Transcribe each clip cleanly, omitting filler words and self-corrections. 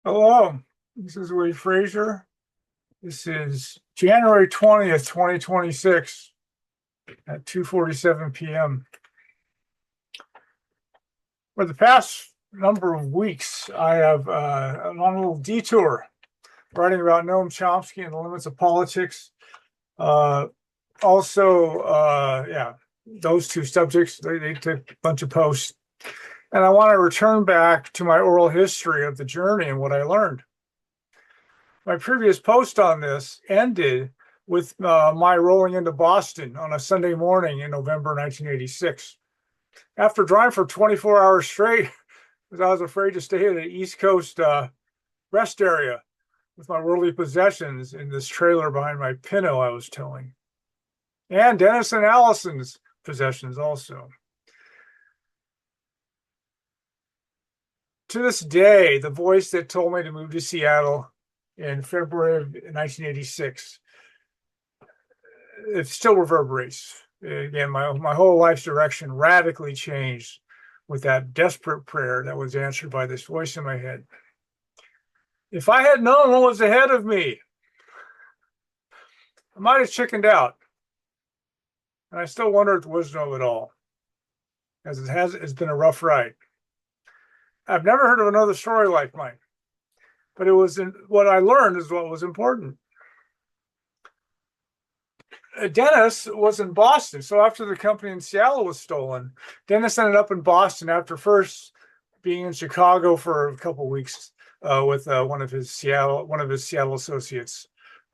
Hello, this is Wade Frazier. This is January 20th, 2026 at 2:47 p.m. For the past number of weeks, I have on a little detour writing about Noam Chomsky and the limits of politics. Uh, yeah, those two subjects, they took a bunch of posts. And I want to return back to my oral history of the journey and what I learned. My previous post on this ended with my rolling into Boston on a Sunday morning in November 1986. After driving for 24 hours straight, because I was afraid to stay at the East Coast rest area with my worldly possessions in this trailer behind my Pinto I was towing, and Dennis and Allison's possessions also. To this day, the voice that told me to move to Seattle in February of 1986, it still reverberates. Again, my whole life's direction radically changed with that desperate prayer that was answered by this voice in my head. If I had known what was ahead of me, I might have chickened out. And I still wonder at the wisdom of it all, as it's been a rough ride. I've never heard of another story like mine, but what I learned is what was important. Dennis was in Boston. So after the company in Seattle was stolen, Dennis ended up in Boston after first being in Chicago for a couple of weeks with one of his Seattle associates.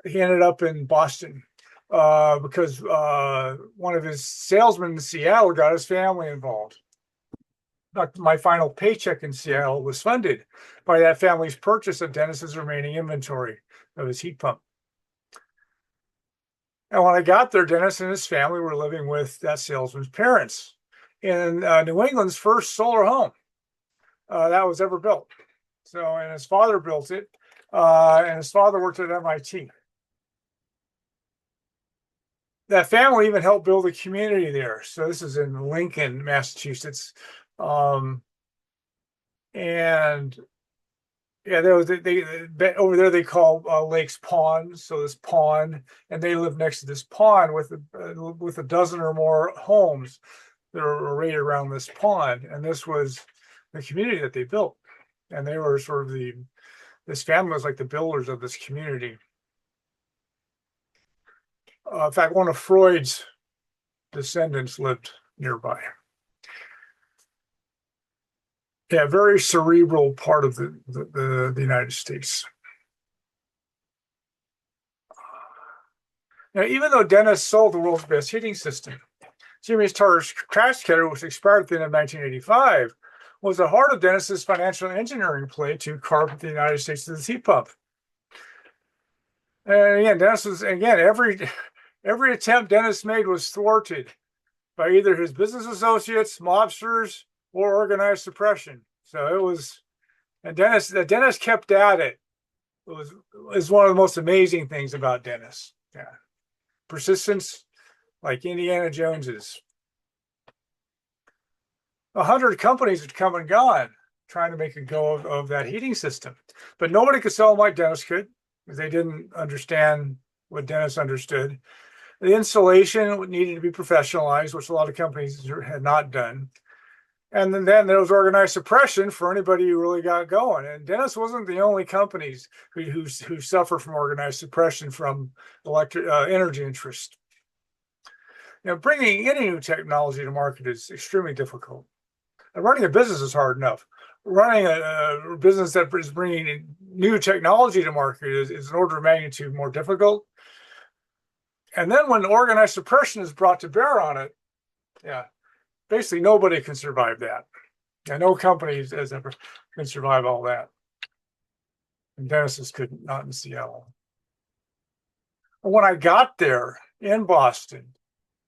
He ended up in Boston because one of his salesmen in Seattle got his family involved. My final paycheck in Seattle was funded by that family's purchase of Dennis's remaining inventory of his heat pump. And when I got there, Dennis and his family were living with that salesman's parents in New England's first solar home that was ever built. And his father built it, and his father worked at MIT. That family even helped build a community there. So this is in Lincoln, Massachusetts. And yeah, they over there they call lakes ponds. So this pond, and they live next to this pond with a dozen or more homes that are arrayed around this pond. And this was the community that they built, and they were sort of this family was like the builders of this community. In fact, one of Freud's descendants lived nearby. Yeah, very cerebral part of the United States. Now, even though Dennis sold the world's best heating system, Siemens Tar's crash cutter, which expired at the end of 1985, was the heart of Dennis's financial engineering play to carve the United States to the heat pump. And again, every attempt Dennis made was thwarted by either his business associates, mobsters, or organized suppression. So it was, and Dennis kept at it. Is one of the most amazing things about Dennis. Yeah, persistence, like Indiana Jones's. 100 companies had come and gone trying to make a go of that heating system, but nobody could sell them like Dennis could because they didn't understand what Dennis understood. The installation needed to be professionalized, which a lot of companies had not done. And then there was organized suppression for anybody who really got going. And Dennis wasn't the only companies who suffer from organized suppression from energy interest. Bringing any new technology to market is extremely difficult. And running a business is hard enough. Running a business that is bringing new technology to market is an order of magnitude more difficult. And then when organized suppression is brought to bear on it, yeah, basically nobody can survive that. And no company has ever can survive all that. And Dennis's could not in Seattle. When I got there in Boston,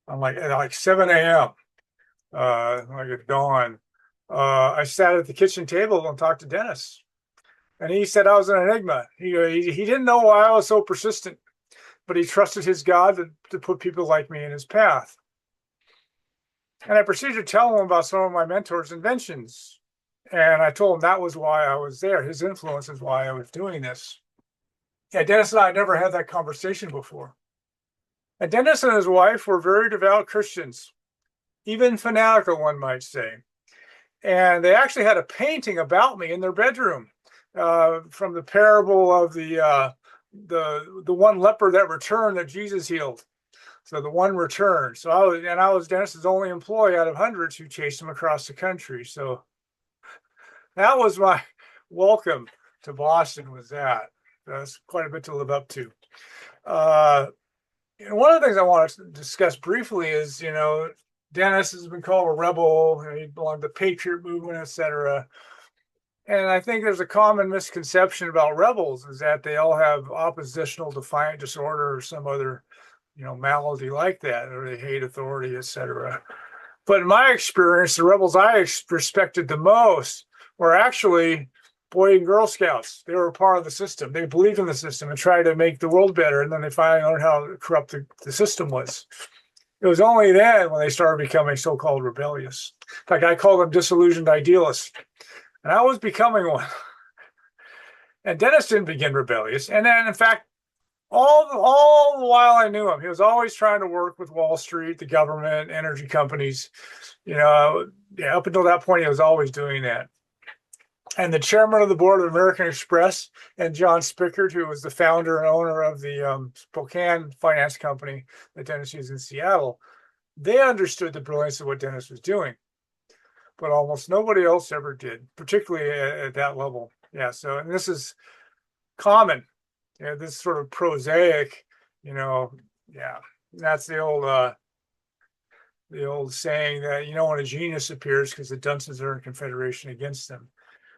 I'm like 7 a.m., like at dawn, I sat at the kitchen table and talked to Dennis. And he said I was an enigma. He didn't know why I was so persistent, but he trusted his God to put people like me in his path. And I proceeded to tell him about some of my mentor's inventions. And I told him that was why I was there. His influence is why I was doing this. Yeah, Dennis and I never had that conversation before. And Dennis and his wife were very devout Christians, even fanatical, one might say. And they actually had a painting about me in their bedroom from the parable of the one leper that returned that Jesus healed. So the one returned. So I was Dennis's only employee out of hundreds who chased him across the country. So that was my welcome to Boston. Was that? That's quite a bit to live up to. And one of the things I want to discuss briefly is, Dennis has been called a rebel. He belonged to the Patriot movement, etc. And I think there's a common misconception about rebels is that they all have oppositional defiant disorder or some other, malady like that, or they hate authority, etc. But in my experience, the rebels I respected the most were actually Boy and Girl Scouts. They were part of the system. They believed in the system and tried to make the world better. And then they finally learned how corrupt the system was. It was only then when they started becoming so-called rebellious. In fact, I call them disillusioned idealists. And I was becoming one. And Dennis didn't begin rebellious. And then, in fact, all the while I knew him, he was always trying to work with Wall Street, the government, energy companies. Up until that point, he was always doing that. And the chairman of the board of American Express and John Spickard, who was the founder and owner of the Spokane finance company that Dennis used in Seattle, they understood the brilliance of what Dennis was doing. But almost nobody else ever did, particularly at that level. Yeah, and this is common. This sort of prosaic, that's the old saying that, when a genius appears because the dunces are in confederation against them.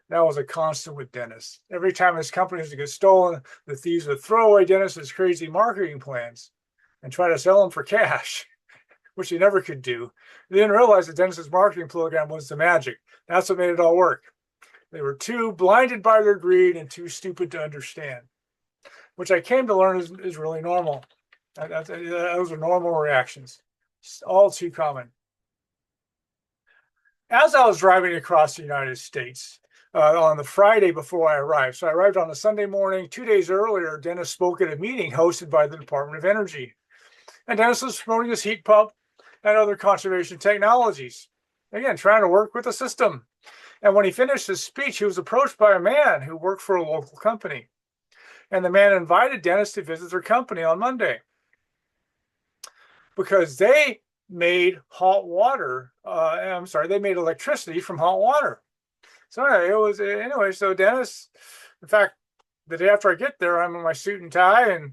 That was a constant with Dennis. Every time his companies would get stolen, the thieves would throw away Dennis's crazy marketing plans and try to sell them for cash, which he never could do. They didn't realize that Dennis's marketing program was the magic. That's what made it all work. They were too blinded by their greed and too stupid to understand, which I came to learn is really normal. Those are normal reactions. It's all too common. As I was driving across the United States, on the Friday before I arrived. So I arrived on a Sunday morning. 2 days earlier, Dennis spoke at a meeting hosted by the Department of Energy. And Dennis was promoting his heat pump and other conservation technologies. Again, trying to work with the system. And when he finished his speech, he was approached by a man who worked for a local company. And the man invited Dennis to visit their company on Monday because they made hot water. They made electricity from hot water. So anyway, so Dennis, in fact, the day after I get there, I'm in my suit and tie, and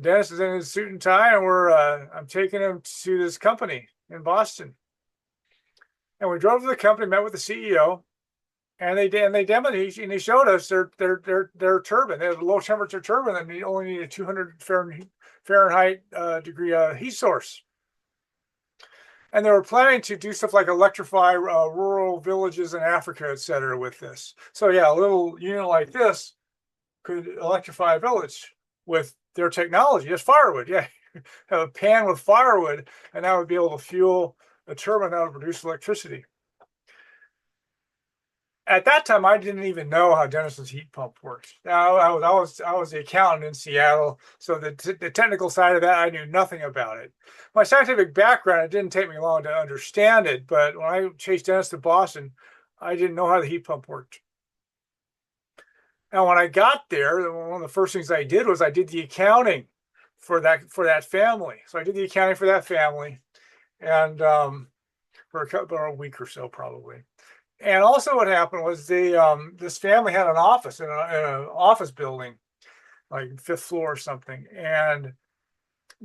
Dennis is in his suit and tie, and I'm taking him to this company in Boston. And we drove to the company, met with the CEO, and they demoed, and he showed us their turbine. They had a low temperature turbine that only needed 200 Fahrenheit degree heat source. And they were planning to do stuff like electrify rural villages in Africa, et cetera, with this. So yeah, a little unit like this could electrify a village with their technology. Just firewood, yeah. Have a pan with firewood, and that would be able to fuel a turbine that would produce electricity. At that time, I didn't even know how Dennis's heat pump works. I was the accountant in Seattle, so the technical side of that, I knew nothing about it. My scientific background, it didn't take me long to understand it, but when I chased Dennis to Boston, I didn't know how the heat pump worked. And when I got there, one of the first things I did was I did the accounting for that family. So I did the accounting for that family, and for a week or so probably. And also what happened was this family had an office in an office building, like 5th floor or something. And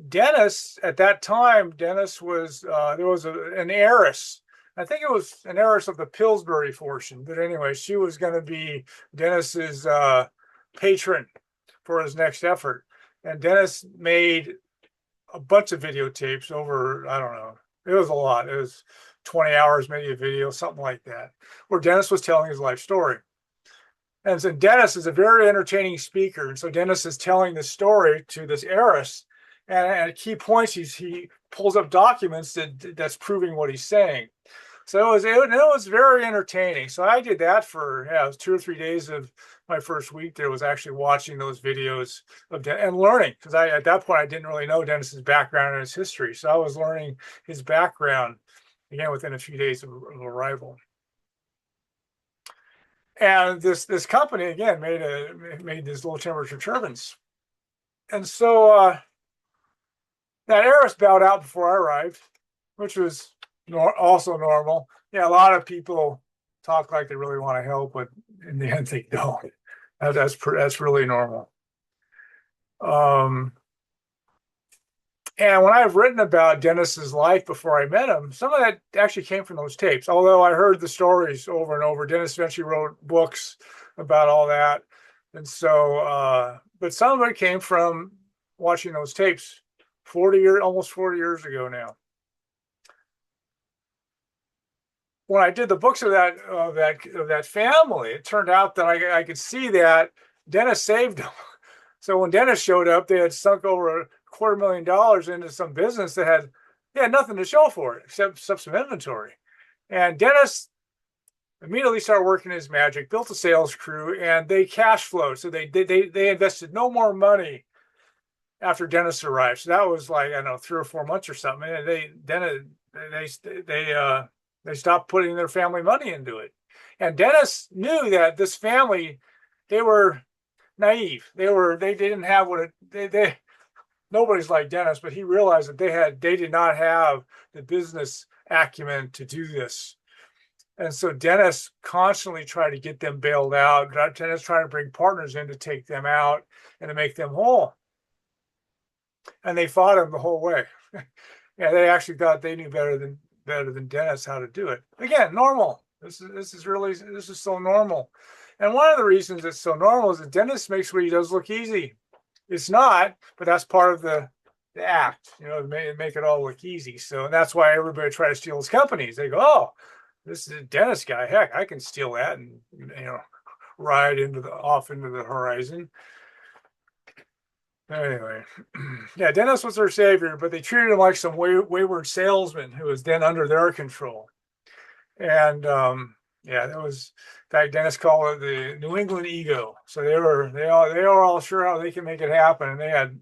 Dennis, at that time, was, there was an heiress. I think it was an heiress of the Pillsbury fortune. But anyway, she was going to be Dennis's patron for his next effort. And Dennis made a bunch of videotapes over, I don't know, it was a lot. It was 20 hours, maybe a video, something like that, where Dennis was telling his life story. And so Dennis is a very entertaining speaker. And so Dennis is telling the story to this heiress. And at key points, he pulls up documents that's proving what he's saying. So it was very entertaining. So I did that for, yeah, it was 2 or 3 days of my first week there was actually watching those videos of and learning, because I at that point I didn't really know Dennis's background and his history. So I was learning his background again within a few days of arrival. And this company again made these low temperature turbines. And so that Aris bowed out before I arrived, which was also normal. Yeah, a lot of people talk like they really want to help, but in the end they don't. That's really normal. And when I've written about Dennis's life before I met him, some of that actually came from those tapes. Although I heard the stories over and over, Dennis eventually wrote books about all that, and so but some of it came from watching those tapes almost 40 years ago now. When I did the books of that family, it turned out that I could see that Dennis saved them. So when Dennis showed up, they had sunk over $250,000 into some business that had nothing to show for it except some inventory. And Dennis immediately started working his magic, built a sales crew, and they cash flowed. So they invested no more money after Dennis arrived. So that was like, I don't know, 3 or 4 months or something. And they stopped putting their family money into it. And Dennis knew that this family, they were naive. They didn't have what they nobody's like Dennis, but he realized that they did not have the business acumen to do this. And so Dennis constantly tried to get them bailed out. Dennis tried to bring partners in to take them out and to make them whole. And they fought him the whole way. Yeah, they actually thought they knew better than Dennis how to do it. Again, normal. This is so normal. And one of the reasons it's so normal is that Dennis makes what he does look easy. It's not, but that's part of the act, make it all look easy. So that's why everybody tries to steal his companies. They go, oh, this is a Dennis guy. Heck, I can steal that and ride off into the horizon. Anyway, yeah, Dennis was their savior, but they treated him like some wayward salesman who was then under their control. And yeah, that was, in fact, Dennis called it the New England ego. So they were all sure how they can make it happen, and they had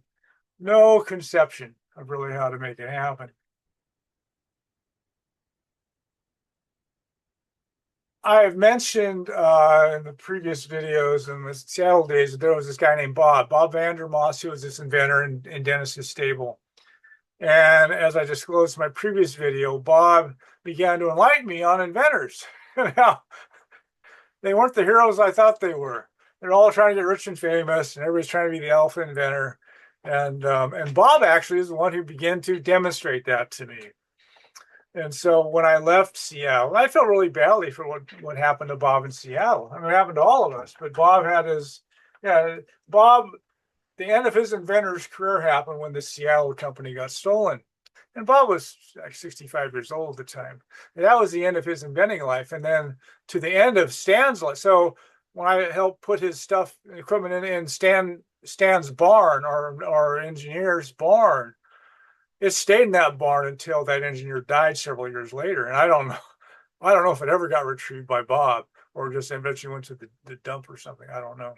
no conception of really how to make it happen. I have mentioned in the previous videos in the Seattle days that there was this guy named Bob Vandermoss, who was this inventor in Dennis's stable. And as I disclosed in my previous video, Bob began to enlighten me on inventors. Now, they weren't the heroes I thought they were. They're all trying to get rich and famous, and everybody's trying to be the alpha inventor. And Bob actually is the one who began to demonstrate that to me. And so when I left Seattle, I felt really badly for what happened to Bob in Seattle. I mean, it happened to all of us, but Bob had the end of his inventor's career happened when the Seattle company got stolen. And Bob was like 65 years old at the time. And that was the end of his inventing life. And then to the end of Stan's life. So when I helped put his equipment in Stan's barn, our engineer's barn, it stayed in that barn until that engineer died several years later. And I don't know if it ever got retrieved by Bob or just eventually went to the dump or something. I don't know.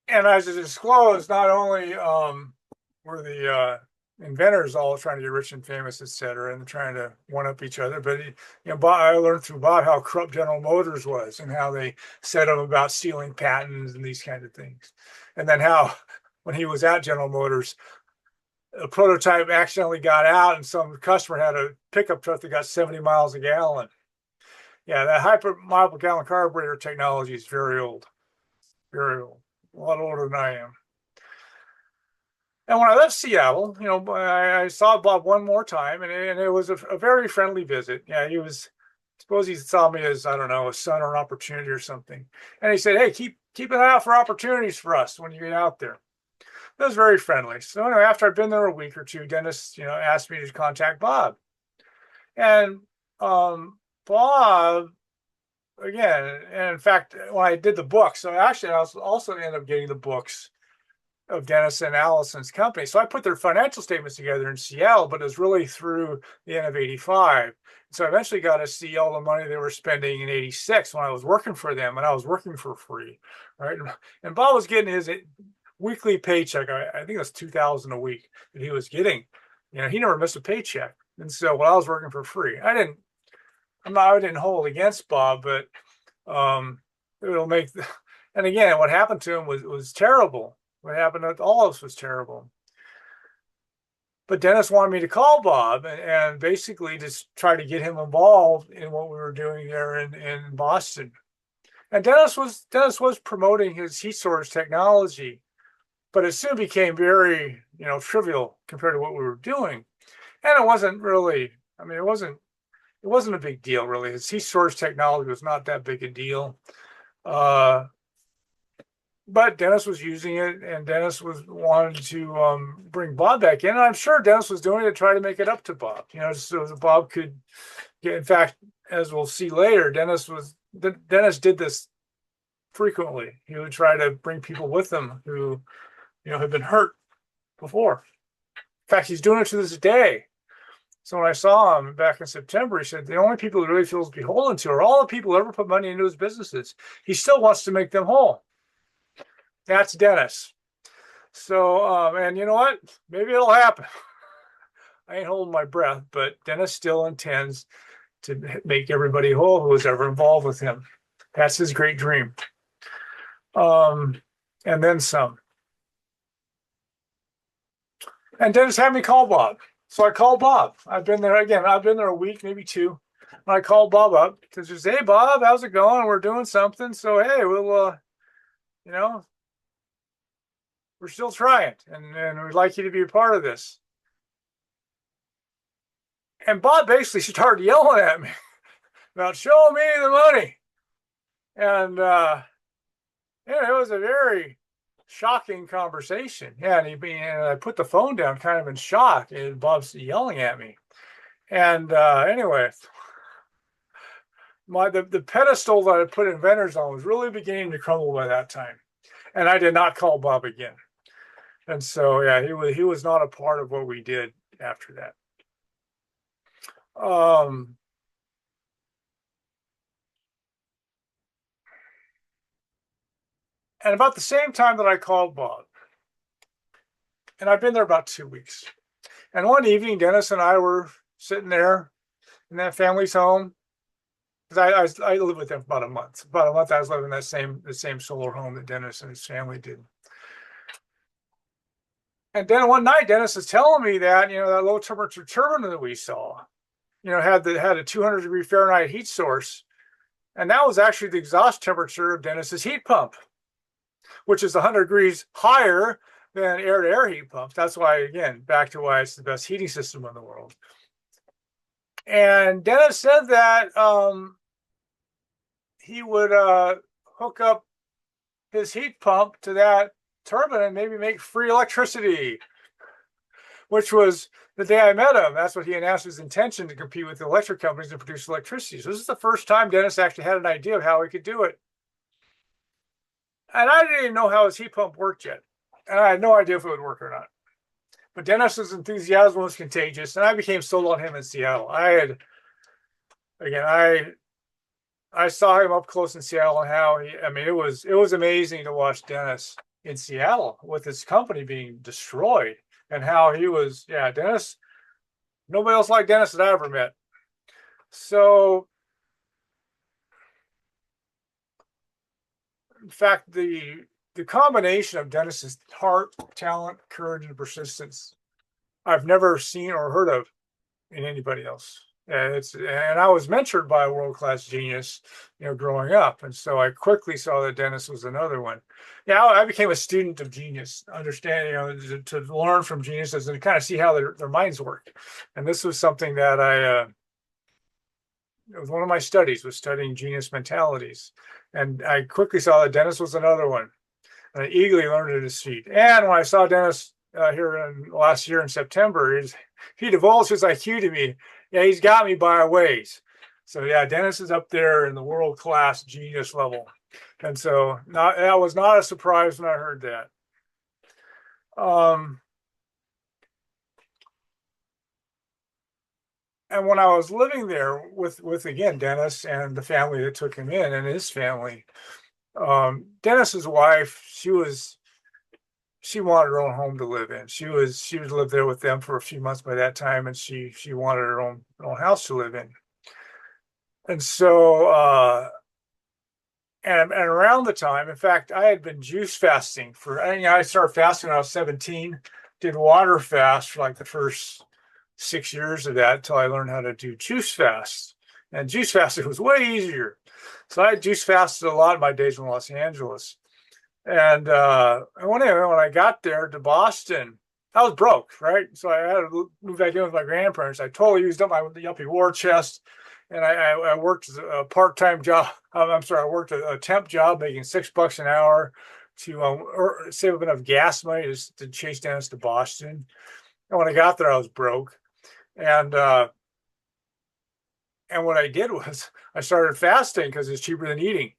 And as I disclosed, not only were the inventors all trying to get rich and famous, et cetera, and trying to one up each other, but I learned through Bob how corrupt General Motors was and how they said him about stealing patents and these kinds of things. And then how when he was at General Motors, a prototype accidentally got out and some customer had a pickup truck that got 70 miles a gallon. Yeah, that hyper mile per gallon carburetor technology is very old, very old, a lot older than I am. And when I left Seattle, I saw Bob one more time, and it was a very friendly visit. Yeah, suppose he saw me as, I don't know, a son or an opportunity or something. And he said, hey, keep an eye out for opportunities for us when you get out there. It was very friendly. So anyway, after I'd been there a week or two, Dennis, asked me to contact Bob. And Bob, again, and in fact, when I did the book, so actually I also ended up getting the books of Dennis and Allison's company. So I put their financial statements together in Seattle, but it was really through the end of 85. So I eventually got to see all the money they were spending in 86 when I was working for them, and I was working for free, right? And Bob was getting his weekly paycheck. I think it was 2,000 a week that he was getting. You know, he never missed a paycheck. And so when I was working for free, I didn't hold against Bob, but it'll make, and again, what happened to him was terrible. What happened to all of us was terrible. But Dennis wanted me to call Bob and basically just try to get him involved in what we were doing there in Boston. And Dennis was promoting his heat source technology, but it soon became very, trivial compared to what we were doing. And it wasn't really, it wasn't a big deal really. His heat source technology was not that big a deal. But Dennis was using it, and Dennis wanted to bring Bob back in. And I'm sure Dennis was doing it to try to make it up to Bob, so that Bob could get. In fact, as we'll see later, Dennis did this frequently. He would try to bring people with him who, had been hurt before. In fact, he's doing it to this day. So when I saw him back in September, he said the only people he really feels beholden to are all the people who ever put money into his businesses. He still wants to make them whole. That's Dennis. So, and you know what? Maybe it'll happen. I ain't holding my breath, but Dennis still intends to make everybody whole who was ever involved with him. That's his great dream. And then some. And Dennis had me call Bob. So I called Bob. I've been there a week, maybe two. And I called Bob up to just, hey, Bob, how's it going? We're doing something. So, hey, we'll, we're still trying, and we'd like you to be a part of this. And Bob basically started yelling at me about showing me the money. And it was a very shocking conversation. Yeah, and I put the phone down kind of in shock, and Bob's yelling at me. And anyway, the pedestal that I put inventors on was really beginning to crumble by that time. And I did not call Bob again. And so, yeah, he was not a part of what we did after that. And about the same time that I called Bob, and I've been there about 2 weeks. And one evening, Dennis and I were sitting there in that family's home, because I lived with them for about a month. About a month, I was living in the same solar home that Dennis and his family did. And then one night, Dennis is telling me that, that low temperature turbine that we saw, had a 200-degree Fahrenheit heat source. And that was actually the exhaust temperature of Dennis's heat pump, which is 100 degrees higher than air-to-air heat pumps. That's why, again, back to why it's the best heating system in the world. And Dennis said that he would hook up his heat pump to that turbine and maybe make free electricity, which was the day I met him. That's what he announced his intention to compete with the electric companies to produce electricity. So this is the first time Dennis actually had an idea of how he could do it. And I didn't even know how his heat pump worked yet. And I had no idea if it would work or not. But Dennis's enthusiasm was contagious, and I became sold on him in Seattle. I saw him up close in Seattle and how it was amazing to watch Dennis in Seattle with his company being destroyed, and how he was, Dennis, nobody else like Dennis that I ever met. So, in fact, the combination of Dennis's heart, talent, courage, and persistence, I've never seen or heard of in anybody else. And I was mentored by a world-class genius, growing up. And so I quickly saw that Dennis was another one. Yeah, I became a student of genius, understanding, to learn from geniuses and kind of see how their minds work. And this was something that it was one of my studies, was studying genius mentalities. And I quickly saw that Dennis was another one. And I eagerly learned at his feet. And when I saw Dennis here last year in September, he divulged his IQ to me. Yeah, he's got me by a ways. So yeah, Dennis is up there in the world-class genius level. And so that was not a surprise when I heard that. Um, and when I was living there with again Dennis and the family that took him in and his family, Dennis's wife, she wanted her own home to live in. She was lived there with them for a few months by that time, and she wanted her own house to live in. And so and around the time, in fact, I had been juice fasting for, I started fasting when I was 17, did water fast for like the first 6 years of that until I learned how to do juice fast. And juice fasting was way easier. So I juice fasted a lot of my days in Los Angeles. And when I got there to Boston, I was broke, right? So I had to move back in with my grandparents. I totally used up my yuppie war chest, and I worked a part-time job. I'm sorry, I worked a temp job making $6 an hour to save up enough gas money to chase Dennis to Boston. And when I got there, I was broke, and and what I did was I started fasting because it's cheaper than eating.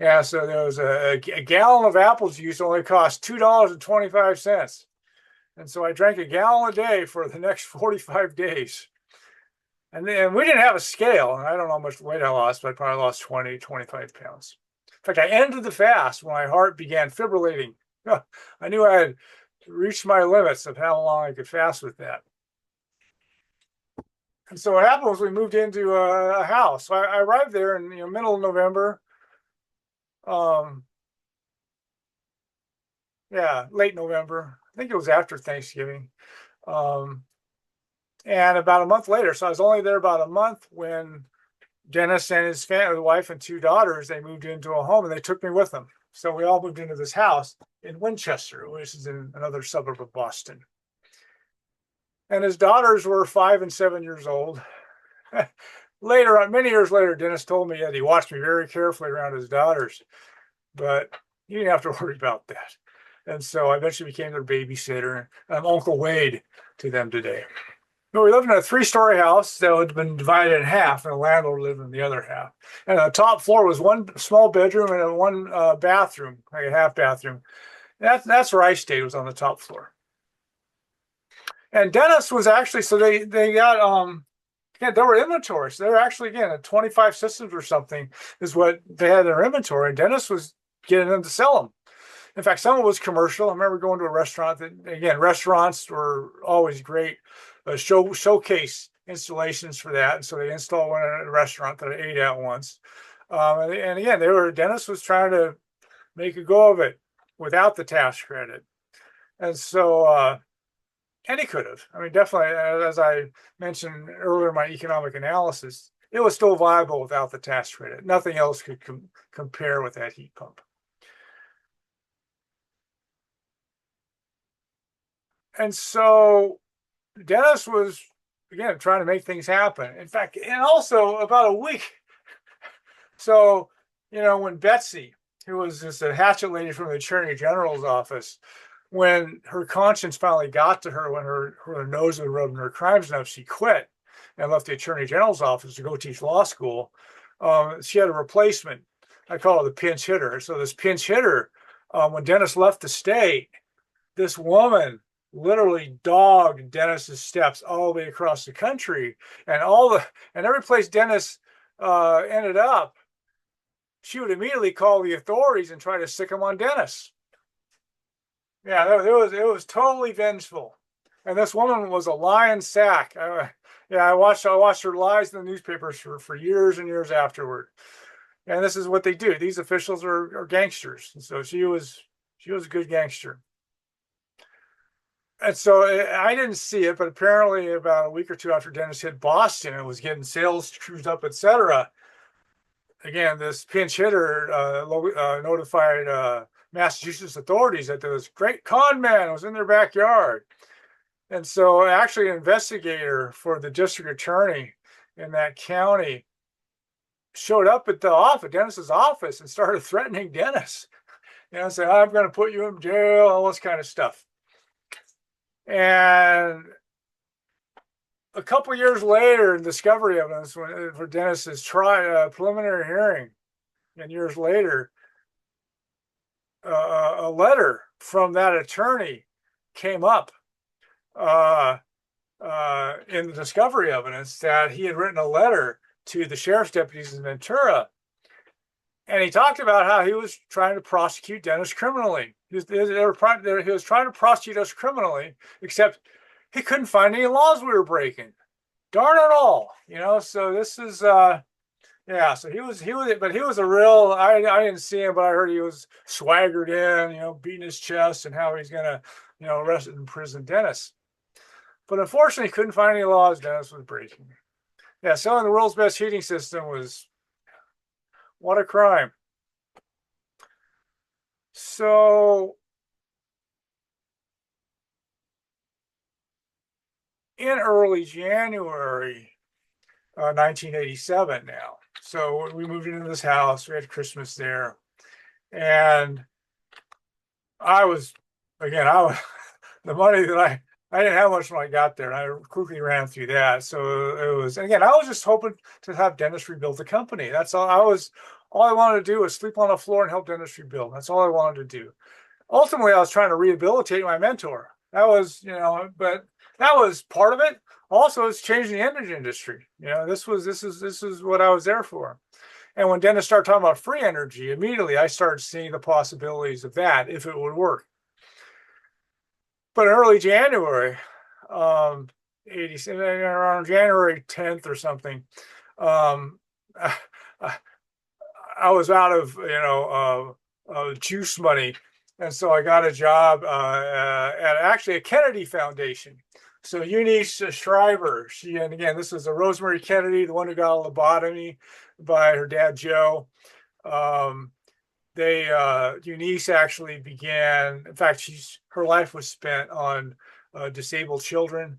Yeah, so there was a gallon of apple juice only cost $2.25. And so I drank a gallon a day for the next 45 days. And then we didn't have a scale. And I don't know how much weight I lost, but I probably lost 20, 25 pounds. In fact, I ended the fast when my heart began fibrillating. I knew I had reached my limits of how long I could fast with that. And so what happened was we moved into a house. So I arrived there in the middle of November. Yeah, late November. I think it was after Thanksgiving. Um, and about a month later, so I was only there about a month when Dennis and his family, wife and two daughters, they moved into a home and they took me with them. So we all moved into this house in Winchester, which is in another suburb of Boston. And his daughters were 5 and 7 years old. Later on, many years later, Dennis told me that he watched me very carefully around his daughters, but he didn't have to worry about that. And so I eventually became their babysitter. I'm Uncle Wade to them today. But we lived in a 3-story house that had been divided in half, and the landlord lived in the other half. And the top floor was one small bedroom and one bathroom, like a half bathroom. That's where I stayed, was on the top floor. And Dennis was actually, so they got yeah, there were inventories. They were actually, again, 25 systems or something is what they had in their inventory. And Dennis was getting them to sell them. In fact, some of it was commercial. I remember going to a restaurant that, again, restaurants were always great showcase installations for that. And so they installed one at a restaurant that I ate at once. And again, Dennis was trying to make a go of it without the tax credit. And so, and he could have. I mean, definitely, as I mentioned earlier in my economic analysis, it was still viable without the tax credit. Nothing else could compare with that heat pump. And so Dennis was, again, trying to make things happen. In fact, and also about a week. So, when Betsy, who was just a hatchet lady from the Attorney General's office, when her conscience finally got to her, when her nose was rubbed and her crimes enough, she quit and left the Attorney General's office to go teach law school. She had a replacement. I call it the pinch hitter. So this pinch hitter, when Dennis left the state, this woman literally dogged Dennis's steps all the way across the country, and every place Dennis ended up, she would immediately call the authorities and try to stick him on Dennis. Yeah, it was totally vengeful, and this woman was a lying sack. I watched her lies in the newspapers for years and years afterward. And this is what they do. These officials are gangsters, and so she was a good gangster. And so I didn't see it, but apparently about a week or two after Dennis hit Boston and was getting sales screwed up, etc. Again, this pinch hitter notified Massachusetts authorities that there was great con man was in their backyard. And so actually an investigator for the district attorney in that county showed up at Dennis's office and started threatening Dennis. Saying, I'm going to put you in jail, all this kind of stuff. And a couple of years later, in discovery evidence for Dennis's preliminary hearing, and years later, a letter from that attorney came up uh, in the discovery evidence that he had written a letter to the sheriff's deputies in Ventura. And he talked about how he was trying to prosecute Dennis criminally. He was trying to prosecute us criminally, except he couldn't find any laws we were breaking. Darn it all, So this is, yeah. So but he was a real. I didn't see him, but I heard he was swaggered in, beating his chest and how he's gonna, arrest and imprison Dennis. But unfortunately, he couldn't find any laws Dennis was breaking. Yeah, selling the world's best heating system was, what a crime. So in early January 1987 now. So we moved into this house. We had Christmas there. And the money that I didn't have much when I got there, and I quickly ran through that. So it was, and again, I was just hoping to have Dennis rebuild the company. That's all all I wanted to do was sleep on the floor and help Dennis rebuild. That's all I wanted to do. Ultimately, I was trying to rehabilitate my mentor. That was, but that was part of it. Also, it's changing the energy industry. This is what I was there for. And when Dennis started talking about free energy, immediately I started seeing the possibilities of that if it would work. But in early January, 87, around January 10th or something, I was out of juice money, and so I got a job at actually a Kennedy Foundation. So Eunice Shriver, and again, this is a Rosemary Kennedy, the one who got a lobotomy by her dad Joe. Eunice actually began. In fact, her life was spent on disabled children.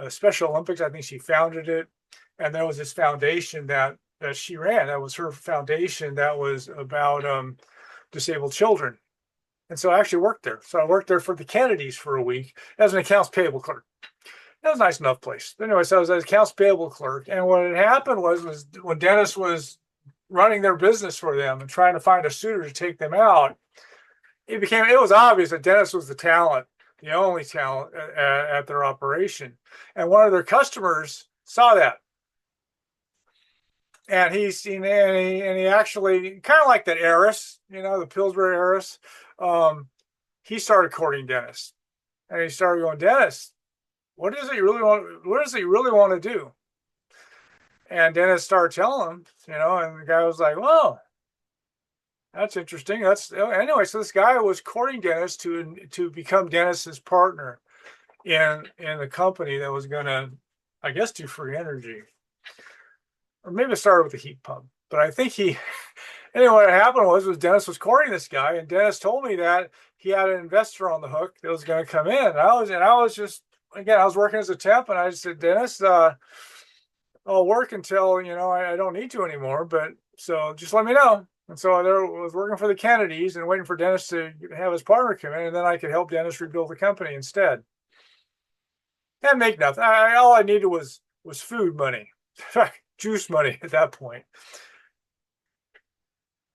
Special Olympics, I think she founded it, and there was this foundation that she ran. That was her foundation that was about disabled children. And so I actually worked there. So I worked there for the Kennedys for a week as an accounts payable clerk. That was a nice enough place. But anyway, so I was an accounts payable clerk. And what had happened was when Dennis was running their business for them and trying to find a suitor to take them out, it was obvious that Dennis was the only talent at their operation. And one of their customers saw that. And he actually, kind of like that heiress, the Pillsbury heiress, he started courting Dennis. And he started going, Dennis, what is it you really want to do? And Dennis started telling him, and the guy was like, well, that's interesting. Anyway, so this guy was courting Dennis to become Dennis's partner in the company that was going to, I guess, do free energy. Or maybe it started with the heat pump. But I think anyway, what happened was Dennis was courting this guy, and Dennis told me that he had an investor on the hook that was going to come in. And I was just, again, I was working as a temp, and I just said, Dennis, I'll work until, I don't need to anymore. But so just let me know. And so I was working for the Kennedys and waiting for Dennis to have his partner come in, and then I could help Dennis rebuild the company instead. And make nothing. All I needed was food money, juice money at that point.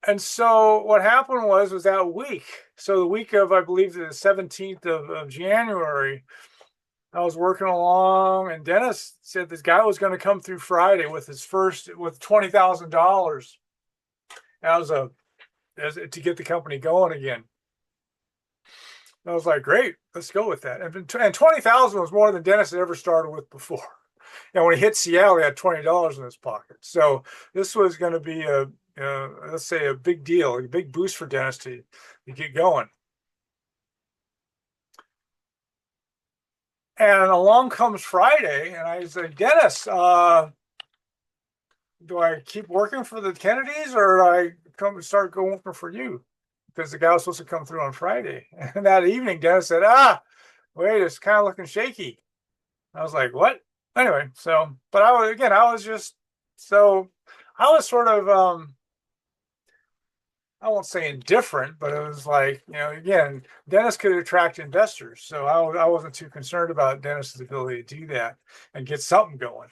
And so what happened was that week. So the week of, I believe, the 17th of January, I was working along, and Dennis said this guy was going to come through Friday with $20,000. As to get the company going again. And I was like, great, let's go with that. And 20,000 was more than Dennis had ever started with before. And when he hit Seattle, he had $20 in his pocket. So this was going to be let's say a big deal, a big boost for Dennis to get going. And along comes Friday, and I said, Dennis, do I keep working for the Kennedys, or do I start going working for you? Because the guy was supposed to come through on Friday. And that evening, Dennis said, wait, it's kind of looking shaky. I was like, what? Anyway, but I was sort of, I won't say indifferent, but it was like, again, Dennis could attract investors. So I wasn't too concerned about Dennis's ability to do that and get something going.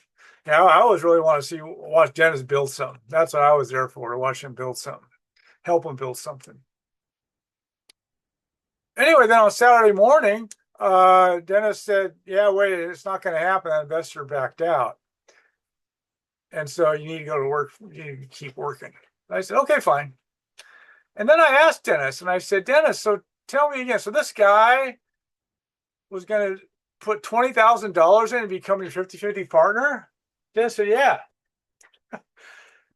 I always really want to watch Dennis build something. That's what I was there for, to watch him build something, help him build something. Anyway, then on Saturday morning, Dennis said, yeah, wait, it's not going to happen. That investor backed out. And so you need to go to work. You need to keep working. I said, okay, fine. And then I asked Dennis, and I said, Dennis, so tell me again. So this guy was going to put $20,000 in and become your 50-50 partner? Dennis said, yeah.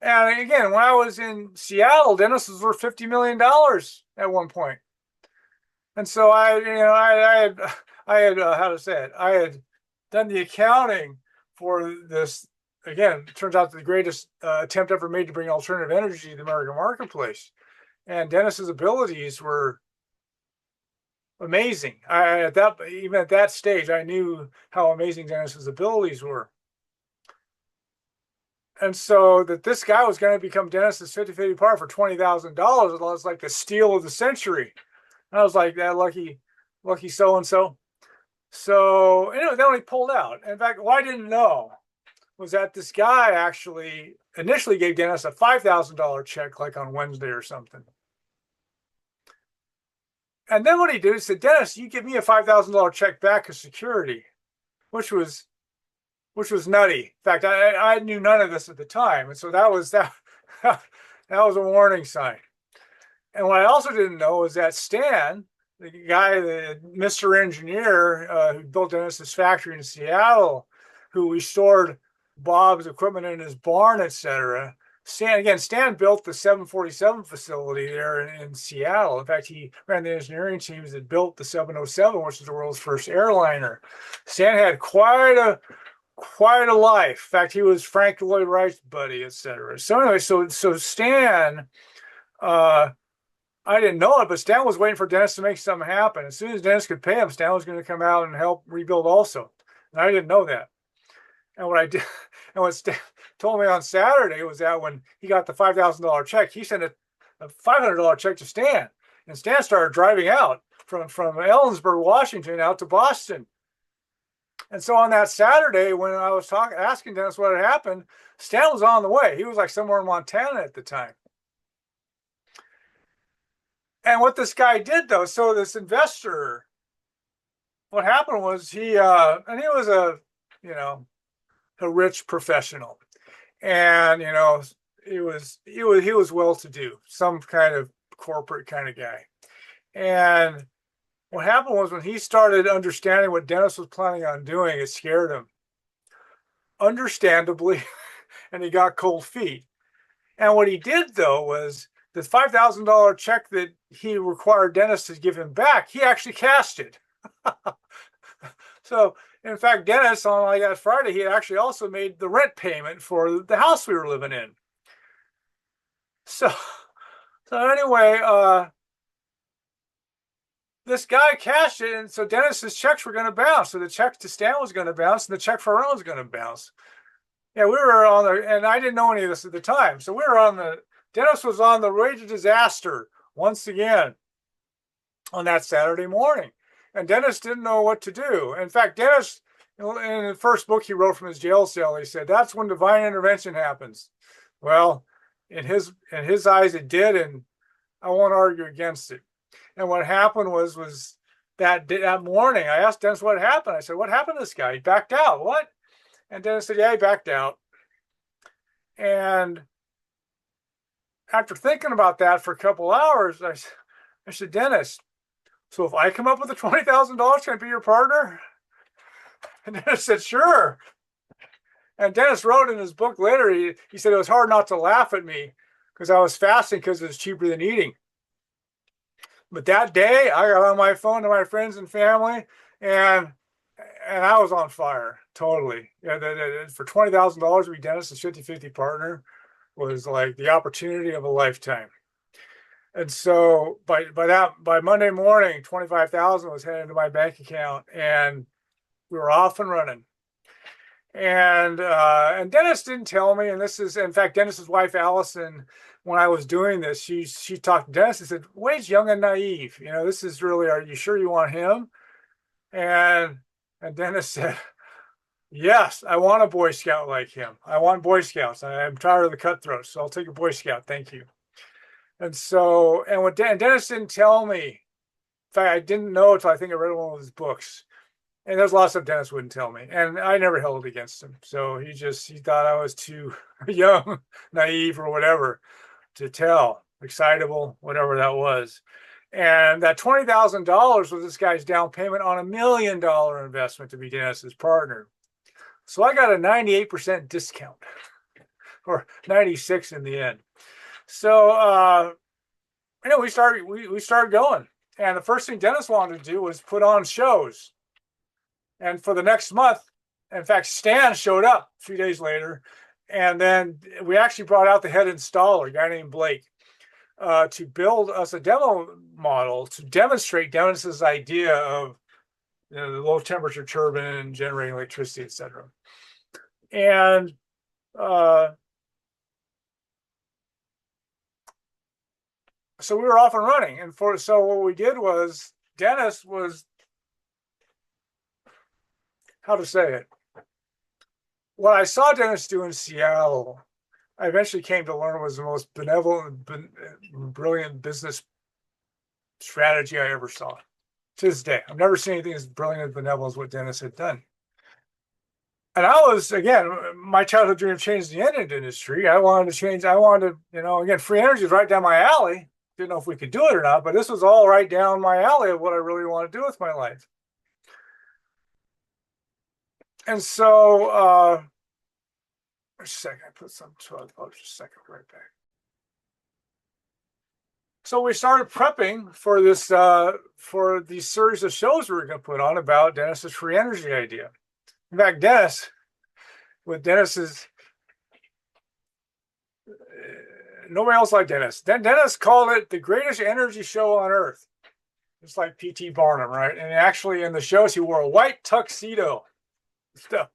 And again, when I was in Seattle, Dennis was worth $50 million at one point. And so I had how to say it, I had done the accounting for this. Again, it turns out the greatest attempt ever made to bring alternative energy to the American marketplace. And Dennis's abilities were amazing. Even at that stage, I knew how amazing Dennis's abilities were. And so that this guy was going to become Dennis's 50-50 partner for $20,000 was like the steal of the century. And I was like, that lucky so and so. So anyway, then he pulled out. In fact, what I didn't know was that this guy actually initially gave Dennis a $5,000 check, like on Wednesday or something. And then what he did, he said, Dennis, you give me a $5,000 check back as security, which was nutty. In fact, I knew none of this at the time, and so that was that was a warning sign. And what I also didn't know was that Stan, the guy, the Mr. Engineer who built Dennis's factory in Seattle, who restored Bob's equipment in his barn, etc. Stan built the 747 facility there in Seattle. In fact, he ran the engineering teams that built the 707, which is the world's first airliner. Stan had quite a life. In fact, he was Frank Lloyd Wright's buddy, etc. So anyway, so Stan, I didn't know it, but Stan was waiting for Dennis to make something happen. As soon as Dennis could pay him, Stan was going to come out and help rebuild also. And I didn't know that. And what I did, and what Stan told me on Saturday was that when he got the $5,000 check, he sent a $500 check to Stan, and Stan started driving out from Ellensburg, Washington, out to Boston. And so on that Saturday, when I was asking Dennis what had happened, Stan was on the way. He was like somewhere in Montana at the time. And what this guy did, though, so this investor, what happened was he was a rich professional, and he was well-to-do, some kind of corporate kind of guy. And what happened was when he started understanding what Dennis was planning on doing, it scared him, understandably, and he got cold feet. And what he did, though, was the $5,000 check that he required Dennis to give him back, he actually cashed it. So, in fact, Dennis, on like that Friday, he had actually also made the rent payment for the house we were living in. So anyway, this guy cashed it, and so Dennis's checks were going to bounce. So the check to Stan was going to bounce, and the check for Ron was going to bounce. Yeah, we were on the, and I didn't know any of this at the time. So we were on the, Dennis was on the way to disaster once again on that Saturday morning. And Dennis didn't know what to do. In fact, Dennis, in the first book he wrote from his jail cell, he said, that's when divine intervention happens. Well, in his eyes, it did, and I won't argue against it. And what happened was that morning, I asked Dennis what happened. I said, what happened to this guy? He backed out. What? And Dennis said, yeah, he backed out. And after thinking about that for a couple hours, I said, Dennis, so if I come up with the $20,000, can I be your partner? And Dennis said, sure. And Dennis wrote in his book later, he said it was hard not to laugh at me because I was fasting because it was cheaper than eating. But that day, I got on my phone to my friends and family, and I was on fire, totally. Yeah, for $20,000 to be Dennis's 50-50 partner was like the opportunity of a lifetime. And so by Monday morning, 25,000 was headed into my bank account, and we were off and running. And Dennis didn't tell me, and this is, in fact, Dennis's wife Allison, when I was doing this, she talked to Dennis and said, Wade's young and naive. This is really, are you sure you want him? And Dennis said, yes, I want a Boy Scout like him. I want Boy Scouts. I'm tired of the cutthroats, so I'll take a Boy Scout. Thank you. And so, and Dennis didn't tell me fact, I didn't know until I think I read one of his books. And there's lots of Dennis wouldn't tell me. And I never held it against him. So he thought I was too young, naive, or whatever to tell, excitable, whatever that was. And that $20,000 was this guy's down payment on $1 million investment to be Dennis's partner. So I got a 98% discount, or 96 in the end. So we started going. And the first thing Dennis wanted to do was put on shows. And for the next month, in fact, Stan showed up a few days later. And then we actually brought out the head installer, a guy named Blake, to build us a demo model to demonstrate Dennis's idea of the low temperature turbine generating electricity, et cetera. And so we were off and running. And so what we did was Dennis was, how to say it? What I saw Dennis do in Seattle, I eventually came to learn was the most benevolent, brilliant business strategy I ever saw. To this day, I've never seen anything as brilliant and benevolent as what Dennis had done. And I was, again, my childhood dream of changing the energy industry. I wanted to, again, free energy is right down my alley. Didn't know if we could do it or not, but this was all right down my alley of what I really want to do with my life. And so, just a second, I put some to just a second, right back. So we started prepping for this, for these series of shows we were going to put on about Dennis's free energy idea. In fact, nobody else like Dennis. Then Dennis called it the greatest energy show on earth. It's like P.T. Barnum, right? And actually in the shows, he wore a white tuxedo. Stuff.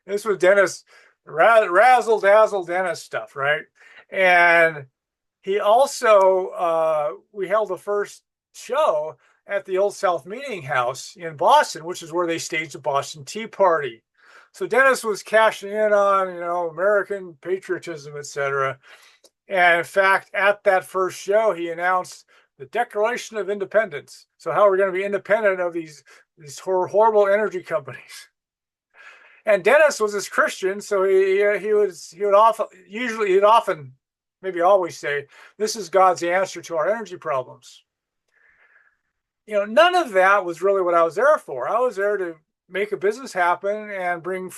This was Dennis, razzle dazzle Dennis stuff, right? And he also, we held the first show at the Old South Meeting House in Boston, which is where they staged the Boston Tea Party. So Dennis was cashing in on, American patriotism, et cetera. And in fact, at that first show, he announced the Declaration of Independence. So how we're going to be independent of these horrible energy companies. And Dennis was this Christian, so he'd often, maybe always say, "This is God's answer to our energy problems." None of that was really what I was there for. I was there to make a business happen and bring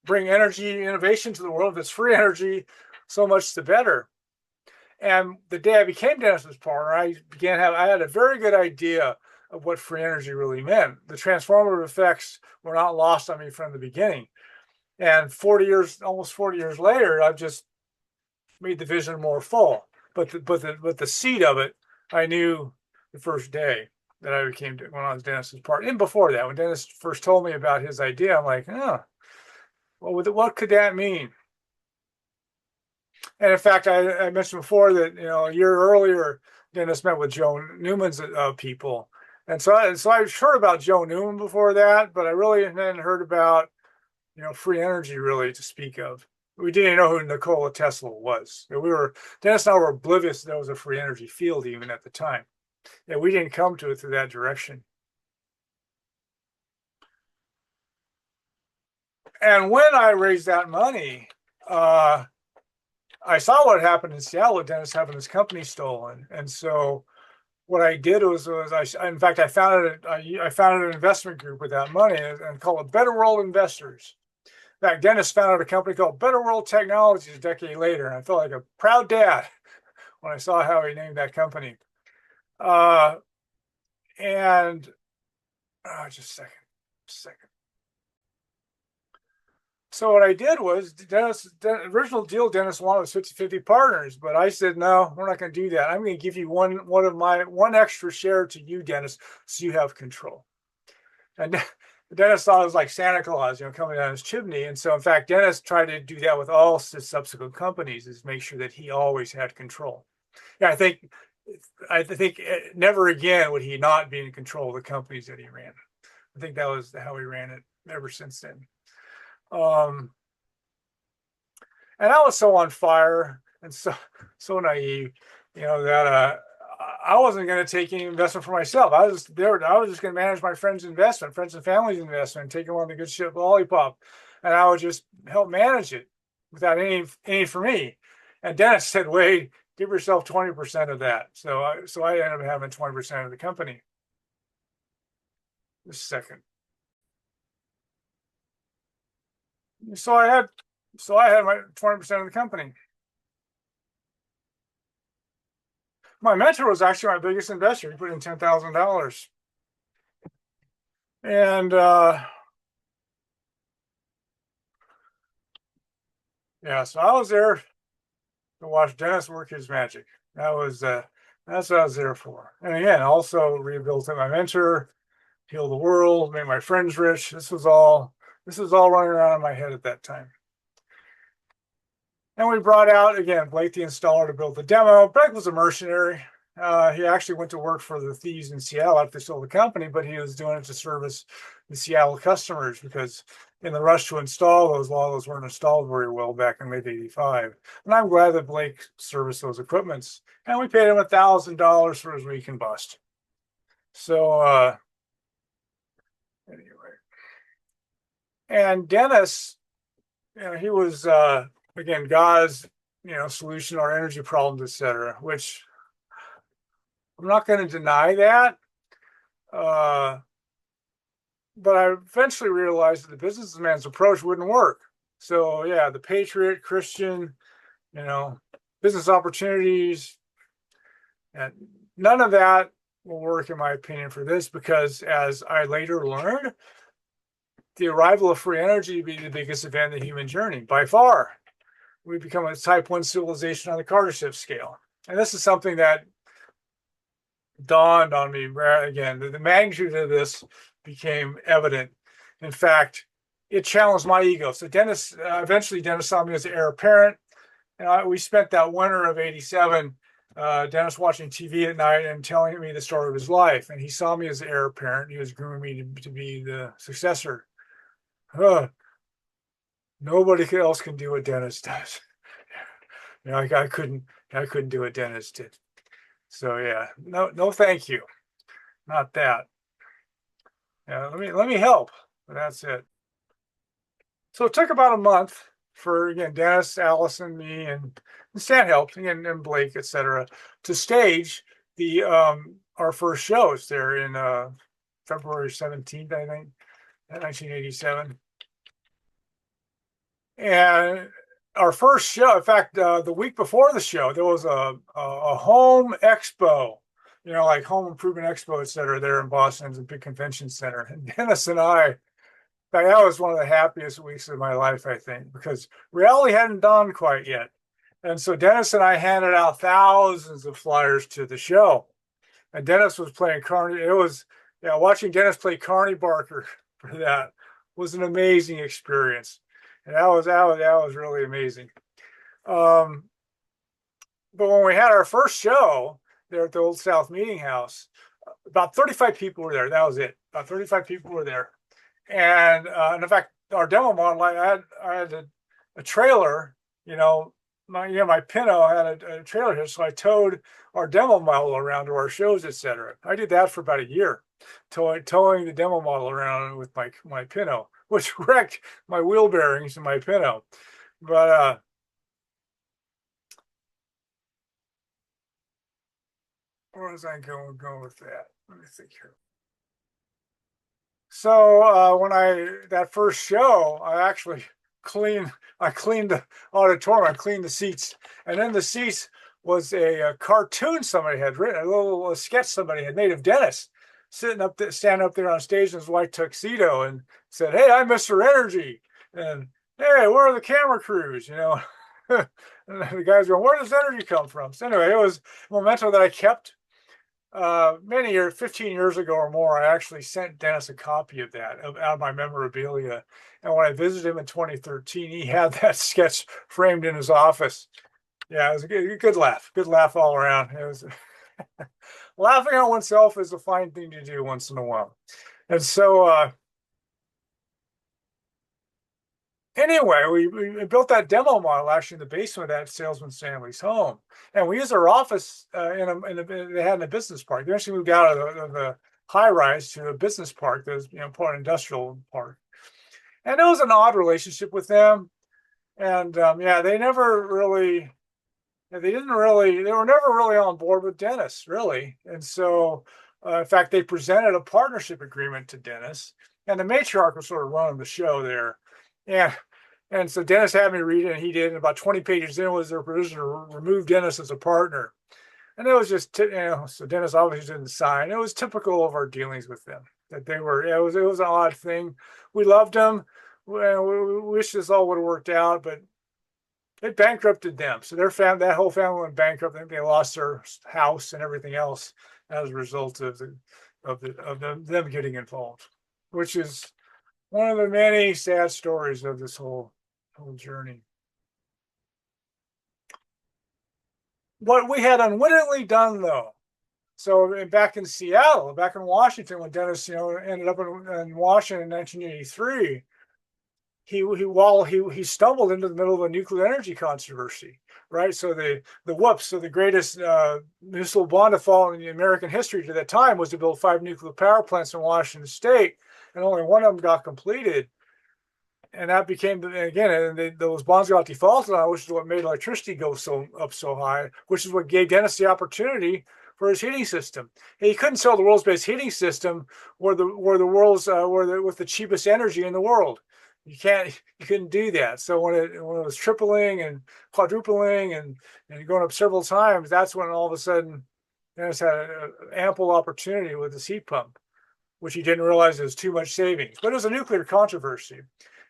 energy innovation to the world. If it's free energy, so much the better. And the day I became Dennis's partner, I had a very good idea of what free energy really meant. The transformative effects were not lost on me from the beginning. And almost 40 years later, I've just made the vision more full. But the seed of it, I knew the first day that when I was Dennis's partner. And before that, when Dennis first told me about his idea, I'm like, what could that mean? And in fact, I mentioned before that, a year earlier, Dennis met with Joe Newman's people. And so I heard about Joe Newman before that, but I really hadn't heard about, free energy really to speak of. We didn't know who Nikola Tesla was. Dennis and I were oblivious that there was a free energy field even at the time. And we didn't come to it through that direction. And when I raised that money, I saw what happened in Seattle with Dennis having his company stolen. And so what I did was I founded an investment group with that money and called it Better World Investors. In fact, Dennis founded a company called Better World Technologies a decade later, and I felt like a proud dad when I saw how he named that company. Just a second. So what I did was the original deal Dennis wanted was 50-50 partners, but I said, no, we're not going to do that. I'm going to give you one extra share to you, Dennis, so you have control. And Dennis thought it was like Santa Claus, coming down his chimney. And so in fact, Dennis tried to do that with all his subsequent companies, is make sure that he always had control. Yeah, I think never again would he not be in control of the companies that he ran. I think that was how he ran it ever since then. And I was so on fire and so naive, that I wasn't going to take any investment for myself. I was just there. I was just going to manage my friends' investment, friends and family's investment, take them on the good ship lollipop, and I would just help manage it without any for me. And Dennis said, "Wade, give yourself 20% of that." So I ended up having 20% of the company. Just a second. So I had my 20% of the company. My mentor was actually my biggest investor. He put in $10,000. And yeah, so I was there to watch Dennis work his magic. That's what I was there for. And again, also rehabilitate my mentor, heal the world, make my friends rich. This was all running around in my head at that time. And we brought out again Blake the installer to build the demo. Blake was a mercenary. He actually went to work for the thieves in Seattle after they sold the company, but he was doing it to service the Seattle customers because in the rush to install those, a lot of those weren't installed very well back in late '85. And I'm glad that Blake serviced those equipments. And we paid him $1,000 for his week and bust. So anyway, and Dennis, he was again God's solution to our energy problems, etc. Which I'm not going to deny that. But I eventually realized that the businessman's approach wouldn't work. So yeah, the patriot, Christian, business opportunities, and none of that will work in my opinion for this because as I later learned, the arrival of free energy would be the biggest event in the human journey by far. We become a type 1 civilization on the Kardashev scale. And this is something that dawned on me again. The magnitude of this became evident. In fact, it challenged my ego. So eventually Dennis saw me as the heir apparent. And we spent that winter of '87, Dennis watching TV at night and telling me the story of his life. And he saw me as the heir apparent. He was grooming me to be the successor. Nobody else can do what Dennis does. I couldn't do what Dennis did. So yeah, no, thank you. Not that. Yeah, let me help. But that's it. So it took about a month for again Dennis, Allison, me, and Stan helped again, and Blake, etc., to stage the our first shows there in February 17th, I think, 1987. And our first show, in fact, the week before the show, there was a home expo, like home improvement expo, et cetera, there in Boston. It's a big convention center. And Dennis and I, that was one of the happiest weeks of my life, I think, because reality hadn't dawned quite yet. And so Dennis and I handed out thousands of flyers to the show. And Dennis was playing Carney. Watching Dennis play Carney Barker for that was an amazing experience. And that was really amazing. But when we had our first show there at the Old South Meeting House, about 35 people were there. That was it. About 35 people were there. And in fact, our demo model, I had a trailer, my Pinto had a trailer here. So I towed our demo model around to our shows, etc. I did that for about a year, towing the demo model around with my Pinto, which wrecked my wheel bearings in my Pinto. But where was I going with that? Let me think here. So when that first show, I actually cleaned the auditorium, I cleaned the seats, and in the seats was a cartoon somebody had written, a little sketch somebody had made of Dennis standing up there on stage in his white tuxedo and said, "Hey, I'm Mr. Energy," and "Hey, where are the camera crews?" And the guys going, "Where does energy come from?" So anyway, it was a memento that I kept. Many years, 15 years ago or more, I actually sent Dennis a copy of that out of my memorabilia. And when I visited him in 2013, he had that sketch framed in his office. Yeah, it was a good laugh all around. It was laughing at oneself is a fine thing to do once in a while. And so anyway, we built that demo model actually in the basement of that salesman's family's home, and we used our office they had in a business park. They actually moved out of the high rise to a business park that was part industrial park, and it was an odd relationship with them. And yeah, they were never really on board with Dennis, really. And so, in fact, they presented a partnership agreement to Dennis, and the matriarch was sort of running the show there. And and so Dennis had me read it, and he did. And about 20 pages in was their provision to remove Dennis as a partner. And it was just, so Dennis obviously didn't sign. It was typical of our dealings with them that they were, it was an odd thing. We loved them. We wish this all would have worked out, but it bankrupted them. So that whole family went bankrupt. I think they lost their house and everything else as a result of them getting involved, which is one of the many sad stories of this whole journey. What we had unwittingly done, though, so back in Seattle, back in Washington, when Dennis, ended up in Washington in 1983, he stumbled into the middle of a nuclear energy controversy, right? So the greatest municipal bond default in the American history to that time was to build 5 nuclear power plants in Washington State, and only one of them got completed. And that became, again, and those bonds got defaulted on, which is what made electricity go up so high, which is what gave Dennis the opportunity for his heating system. He couldn't sell the world's best heating system with the cheapest energy in the world. You couldn't do that. So when it was tripling and quadrupling and going up several times, that's when all of a sudden Dennis had an ample opportunity with his heat pump, which he didn't realize was too much savings. But it was a nuclear controversy.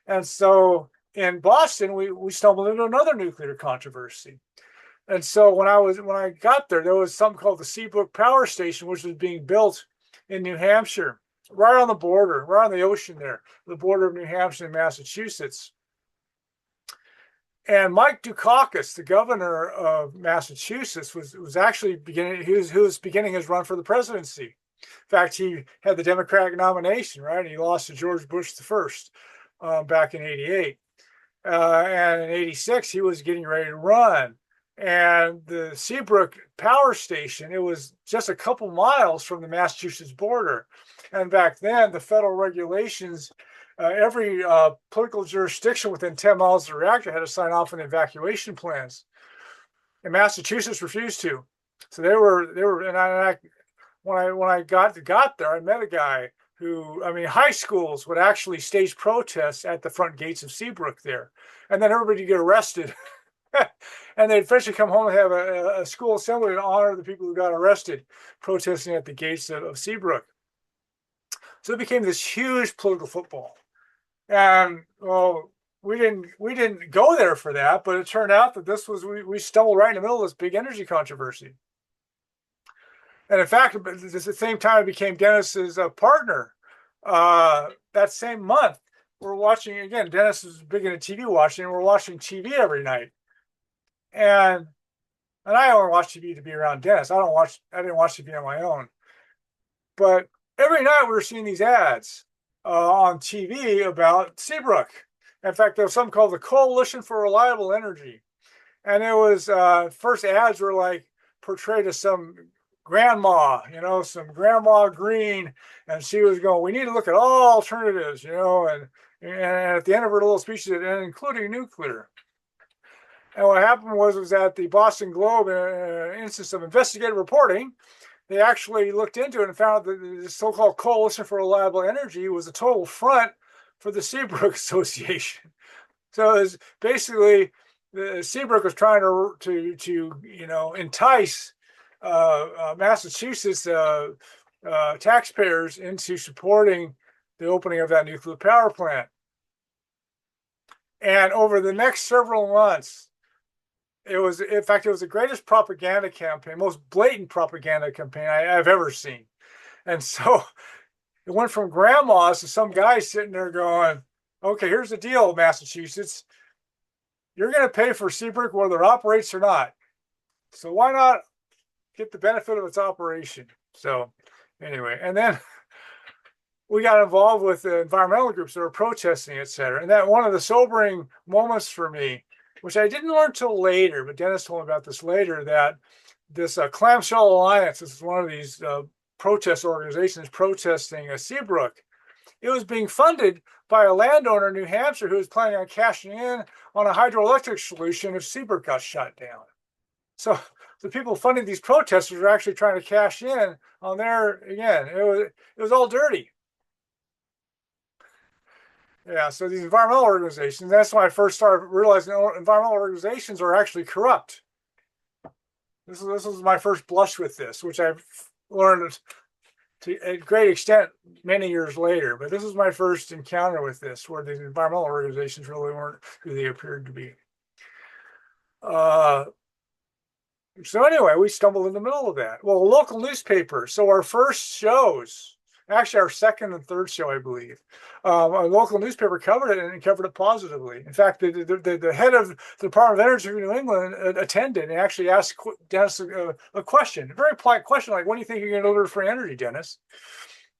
And so in Boston, we stumbled into another nuclear controversy. And so when I got there was something called the Seabrook Power Station, which was being built in New Hampshire, right on the border, right on the ocean there, the border of New Hampshire and Massachusetts. And Mike Dukakis, the governor of Massachusetts, was actually beginning his run for the presidency. In fact, he had the Democratic nomination, right? And he lost to George Bush I back in '88. And in '86, he was getting ready to run. And the Seabrook Power Station, it was just a couple miles from the Massachusetts border. And back then, the federal regulations, every political jurisdiction within 10 miles of the reactor had to sign off on evacuation plans. And Massachusetts refused to. So they were, and when I got there, I met a guy who, high schools would actually stage protests at the front gates of Seabrook there. And then everybody would get arrested. And they'd eventually come home and have a school assembly to honor the people who got arrested protesting at the gates of Seabrook. So it became this huge political football. And well, we didn't go there for that, but it turned out that we stumbled right in the middle of this big energy controversy. And in fact, at the same time, I became Dennis's partner. That same month, we're watching again. Dennis is big into TV watching, and we're watching TV every night. And I only watch TV to be around Dennis. I didn't watch TV on my own. But every night we were seeing these ads on TV about Seabrook. In fact, there was something called the Coalition for Reliable Energy. And it was first ads were like portrayed as some grandma, some grandma green. And she was going, we need to look at all alternatives, and at the end of her little speech, she said, and including nuclear. And what happened was that the Boston Globe, instance of investigative reporting, they actually looked into it and found that the so-called Coalition for Reliable Energy was a total front for the Seabrook Association. So it was basically the Seabrook was trying to entice Massachusetts taxpayers into supporting the opening of that nuclear power plant. And over the next several months, it was the greatest propaganda campaign, most blatant propaganda campaign I've ever seen. And so it went from grandmas to some guy sitting there going, okay, here's the deal, Massachusetts. You're going to pay for Seabrook whether it operates or not. So why not get the benefit of its operation? So anyway, and then we got involved with the environmental groups that were protesting, et cetera. And that one of the sobering moments for me, which I didn't learn till later, but Dennis told me about this later, that this Clamshell Alliance, this is one of these protest organizations protesting Seabrook. It was being funded by a landowner in New Hampshire who was planning on cashing in on a hydroelectric solution if Seabrook got shut down. So the people funding these protesters were actually trying to cash in on their, again, it was all dirty. Yeah, so these environmental organizations, that's when I first started realizing environmental organizations are actually corrupt. This was my first blush with this, which I've learned to a great extent many years later. But this was my first encounter with this, where the environmental organizations really weren't who they appeared to be. So anyway, we stumbled in the middle of that. Well, a local newspaper. So our first shows, actually our second and third show, I believe, a local newspaper covered it and covered it positively. In fact, the head of the Department of Energy of New England attended and actually asked Dennis a question, a very polite question, like, when do you think you're going to deliver free energy, Dennis?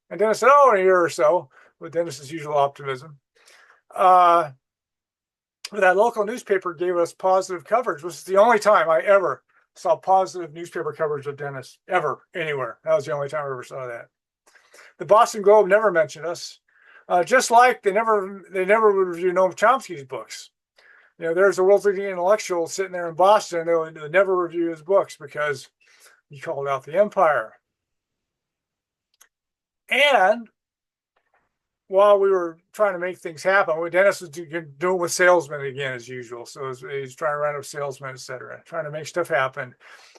And Dennis said, oh, in a year or so, with Dennis's usual optimism. But that local newspaper gave us positive coverage, which is the only time I ever saw positive newspaper coverage of Dennis, ever, anywhere. That was the only time I ever saw that. The Boston Globe never mentioned us, just like they never would review Noam Chomsky's books. You know, there's a world's leading intellectual sitting there in Boston. They would never review his books because he called out the empire. And while we were trying to make things happen, Dennis was doing with salesmen again, as usual. So he's trying to round up salesmen, et cetera, trying to make stuff happen.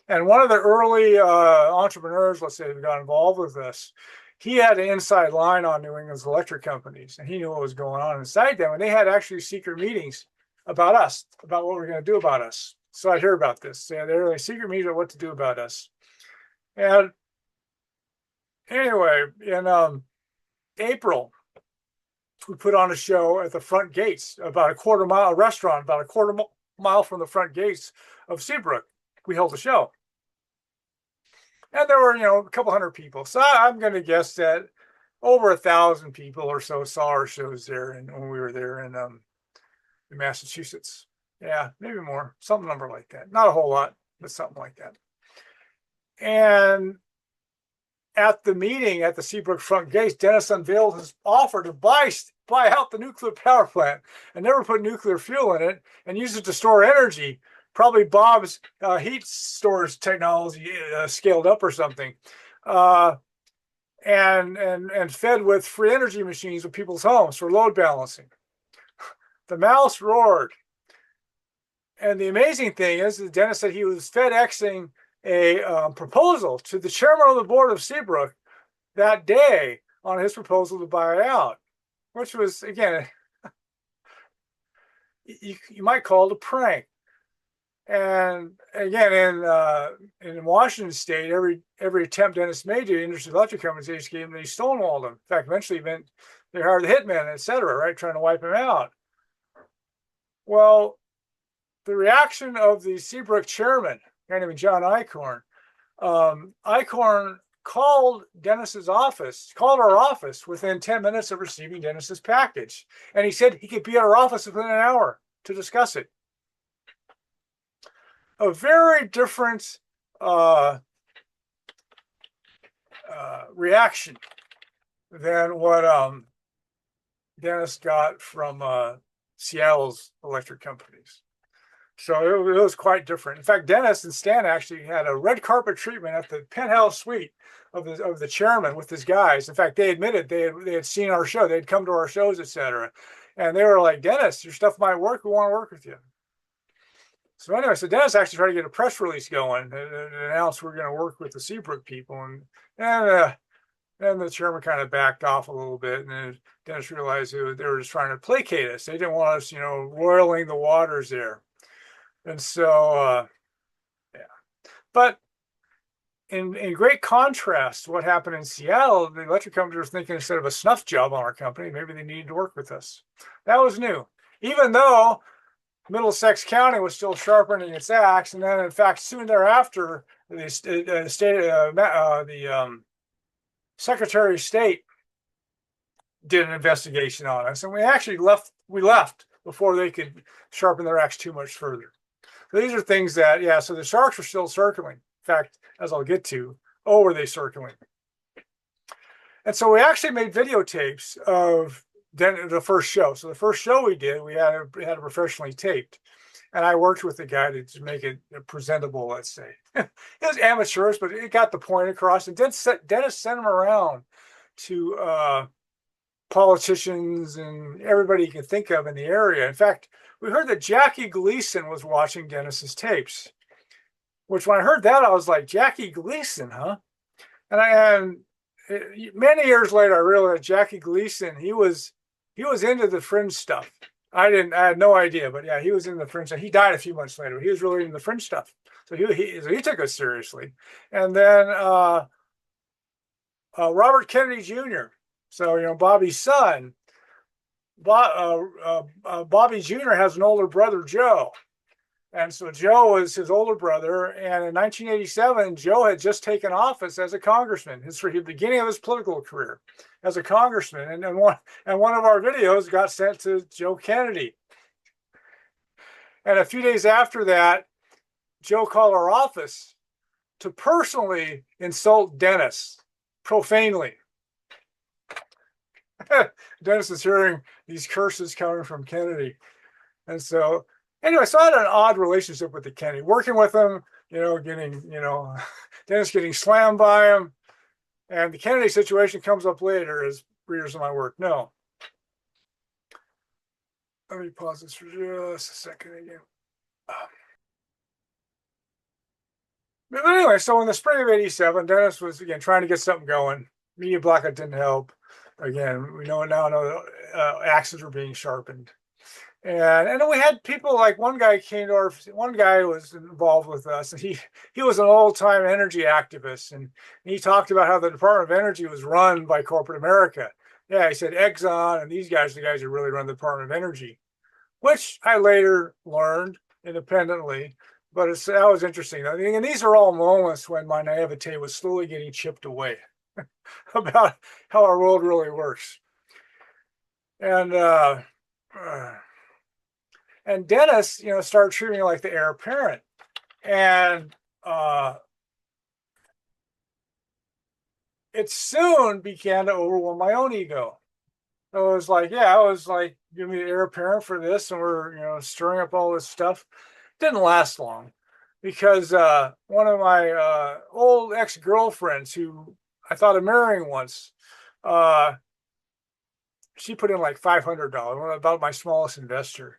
And one of the early entrepreneurs, let's say, who got involved with this, he had an inside line on New England's electric companies, and he knew what was going on inside them. And they had actually secret meetings about us, about what we're going to do about us. So I hear about this. They had a secret meeting about what to do about us. And anyway, in April, we put on a show at the front gates, about a restaurant about a quarter mile from the front gates of Seabrook. We held a show. And there were, a couple hundred people. So I'm going to guess that over 1,000 people or so saw our shows there, and when we were there in Massachusetts. Yeah, maybe more, some number like that. Not a whole lot, but something like that. And at the meeting at the Seabrook front gates, Dennis unveiled his offer to buy out the nuclear power plant and never put nuclear fuel in it and use it to store energy. Probably Bob's heat storage technology scaled up or something, and fed with free energy machines with people's homes for load balancing. The mouse roared. And the amazing thing is that Dennis said he was FedExing a proposal to the chairman of the board of Seabrook that day on his proposal to buy it out, which was, again, you might call it a prank. And again, in Washington State, every attempt Dennis made to interest electric companies, they stonewalled him. In fact, eventually they hired the hitman, et cetera, right, trying to wipe him out. Well, the reaction of the Seabrook chairman, a guy named John Eichhorn, Eichhorn called our office within 10 minutes of receiving Dennis's package. And he said he could be at our office within an hour to discuss it. A very different reaction than what Dennis got from Seattle's electric companies. So it was quite different. In fact, Dennis and Stan actually had a red carpet treatment at the penthouse suite of the chairman with his guys. In fact, they admitted they had seen our show. They'd come to our shows, et cetera. And they were like, Dennis, your stuff might work. We want to work with you. So anyway, so Dennis actually tried to get a press release going and announce we're going to work with the Seabrook people. And then the chairman kind of backed off a little bit. And then Dennis realized they were just trying to placate us. They didn't want us, roiling the waters there. And so, yeah. But in great contrast to what happened in Seattle, the electric companies were thinking instead of a snuff job on our company, maybe they needed to work with us. That was new. Even though Middlesex County was still sharpening its axe, and then, in fact, soon thereafter, the Secretary of State did an investigation on us, and we actually left before they could sharpen their axe too much further. So these are things that, yeah, so the sharks are still circling. In fact, as I'll get to, were they circling? And so we actually made videotapes of the first show. So the first show we did, we had it professionally taped. And I worked with the guy to make it presentable, let's say. It was amateurish, but it got the point across. And Dennis sent him around to politicians and everybody you can think of in the area. In fact, we heard that Jackie Gleason was watching Dennis's tapes, which when I heard that, I was like, Jackie Gleason, huh? And many years later, I realized Jackie Gleason, he was into the fringe stuff. I had no idea, but yeah, he was in the fringe stuff. He died a few months later. He was really into the fringe stuff. So he took us seriously. And then Robert Kennedy Jr., so, Bobby's son, Bobby Jr. has an older brother, Joe. And so Joe was his older brother. And in 1987, Joe had just taken office as a congressman, the beginning of his political career as a congressman. And one of our videos got sent to Joe Kennedy. And a few days after that, Joe called our office to personally insult Dennis profanely. Dennis is hearing these curses coming from Kennedy. And so, anyway, so I had an odd relationship with the Kennedy, working with him, Dennis getting slammed by him. And the Kennedy situation comes up later, as readers of my work know. Let me pause this for just a second again. But anyway, so in the spring of 87, Dennis was, again, trying to get something going. Media blackout didn't help. Again, we know axes were being sharpened. And we had people like one guy was involved with us, and he was an old-time energy activist, and he talked about how the Department of Energy was run by corporate America. Yeah, he said Exxon and these guys, the guys who really run the Department of Energy, which I later learned independently. But that was interesting. I mean, and these are all moments when my naivete was slowly getting chipped away about how our world really works. And Dennis, started treating me like the heir apparent. And it soon began to overwhelm my own ego. So it was like, give me the heir apparent for this, and we're, stirring up all this stuff. Didn't last long, because one of my old ex-girlfriends, who I thought of marrying once, she put in like $500, about my smallest investor.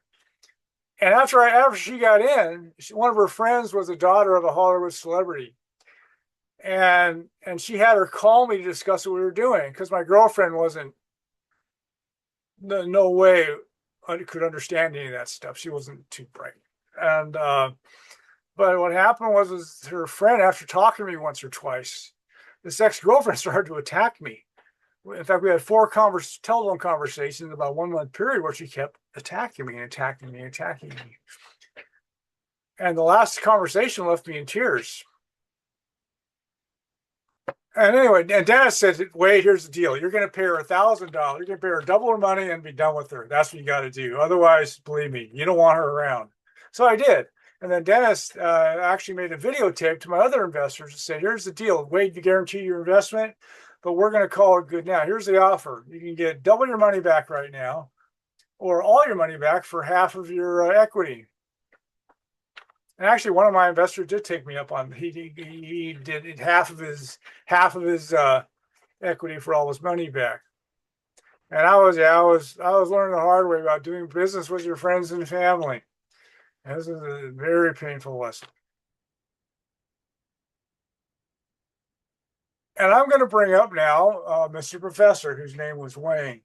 And after she got in, one of her friends was the daughter of a Hollywood celebrity. And she had her call me to discuss what we were doing, because my girlfriend wasn't, no way could understand any of that stuff. She wasn't too bright. And but what happened was her friend, after talking to me once or twice, this ex-girlfriend started to attack me. In fact, we had 4 telephone conversations about 1 month period where she kept attacking me and attacking me and attacking me. And the last conversation left me in tears. And anyway, and Dennis said, wait, here's the deal. You're going to pay her $1,000. You're going to pay her double her money and be done with her. That's what you got to do. Otherwise, believe me, you don't want her around. So I did. And then Dennis actually made a videotape to my other investors and said, here's the deal. Wade, you guarantee your investment, but we're going to call it good now. Here's the offer. You can get double your money back right now, or all your money back for half of your equity. And actually, one of my investors did take me up on. He did half of his equity for all his money back. And I was learning the hard way about doing business with your friends and family. And this is a very painful lesson. And I'm going to bring up now Mr. Professor, whose name was Wayne.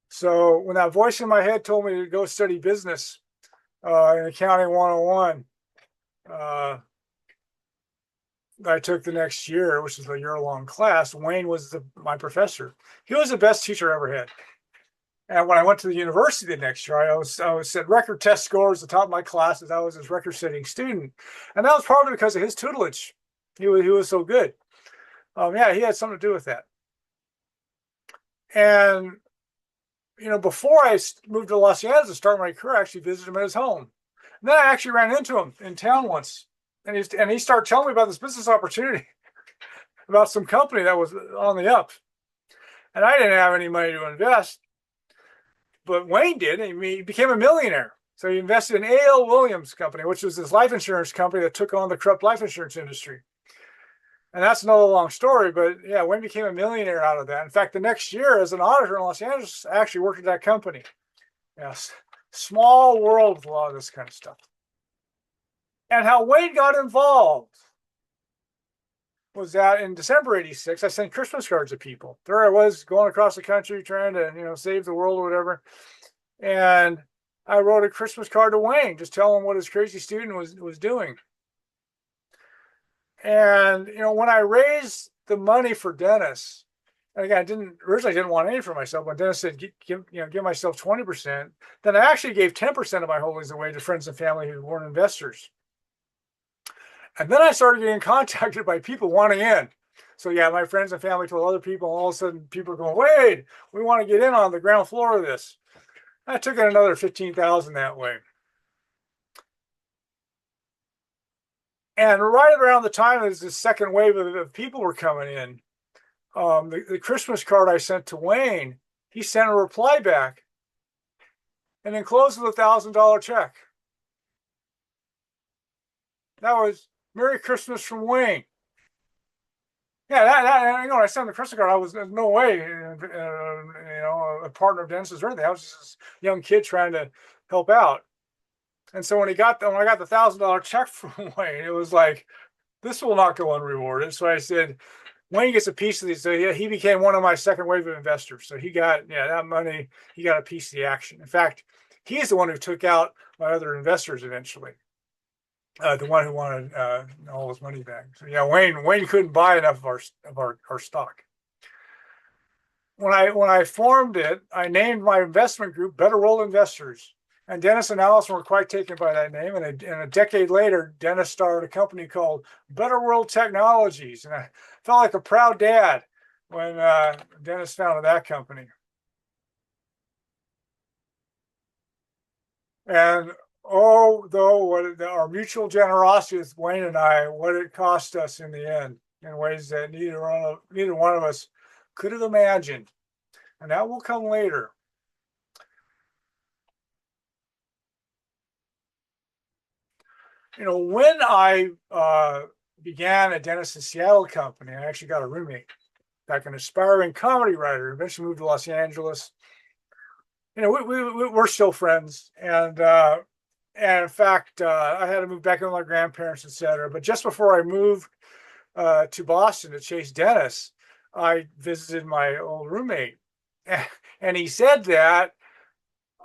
So when that voice in my head told me to go study business in Accounting 101, I took the next year, which is a year-long class. Wayne was my professor. He was the best teacher I ever had. And when I went to the university the next year, I was set record test scores at the top of my classes. I was his record-setting student. And that was partly because of his tutelage. He was so good. Yeah, he had something to do with that. And before I moved to Los Angeles to start my career, I actually visited him at his home. And then I actually ran into him in town once, and he started telling me about this business opportunity, about some company that was on the up. And I didn't have any money to invest, but Wayne did, and he became a millionaire. So he invested in A.L. Williams Company, which was this life insurance company that took on the corrupt life insurance industry. And that's another long story, but yeah, Wayne became a millionaire out of that. In fact, the next year, as an auditor in Los Angeles, I actually worked at that company. Yes, small world with a lot of this kind of stuff. And how Wayne got involved was that in December '86, I sent Christmas cards to people. There I was going across the country trying to, save the world or whatever. And I wrote a Christmas card to Wayne, just telling him what his crazy student was doing. And when I raised the money for Dennis, and again, I originally didn't want any for myself. When Dennis said, give myself 20%, then I actually gave 10% of my holdings away to friends and family who weren't investors. And then I started getting contacted by people wanting in. So yeah, my friends and family told other people, and all of a sudden people are going, Wade, we want to get in on the ground floor of this. I took in another 15,000 that way. And right around the time as the second wave of people were coming in, the Christmas card I sent to Wayne, he sent a reply back and enclosed with $1,000 check. That was Merry Christmas from Wayne. Yeah, when I sent the Christmas card, I was no way, a partner of Dennis's or anything. I was just a young kid trying to help out. And so when I got the $1,000 check from Wayne, it was like, this will not go unrewarded. So I said, Wayne gets a piece of these. So he became one of my second wave of investors. So he got, that money, he got a piece of the action. In fact, he's the one who took out my other investors eventually. The one who wanted all his money back. So yeah, Wayne couldn't buy enough of our stock. When I formed it, I named my investment group Better World Investors. And Dennis and Allison were quite taken by that name. And a decade later, Dennis started a company called Better World Technologies. And I felt like a proud dad when Dennis founded that company. And our mutual generosity with Wayne and I, what it cost us in the end in ways that neither one of us could have imagined. And that will come later. When I began at Dennis' Seattle company, I actually got a roommate, like an aspiring comedy writer, eventually moved to Los Angeles. We're still friends. And in fact, I had to move back in with my grandparents, etc. But just before I moved to Boston to chase Dennis, I visited my old roommate. And he said that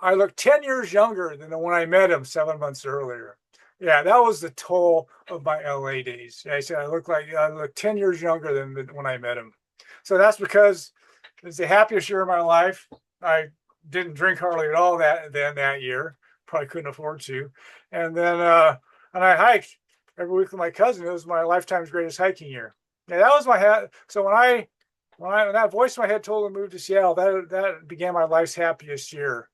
I looked 10 years younger than when I met him 7 months earlier. Yeah, that was the toll of my LA days. Yeah, I said I look 10 years younger than when I met him. So that's because it's the happiest year of my life. I didn't drink hardly at all that year. Probably couldn't afford to. And then and I hiked every week with my cousin. It was my lifetime's greatest hiking year. Yeah, that was my hat. So when that voice in my head told me to move to Seattle, that began my life's happiest year,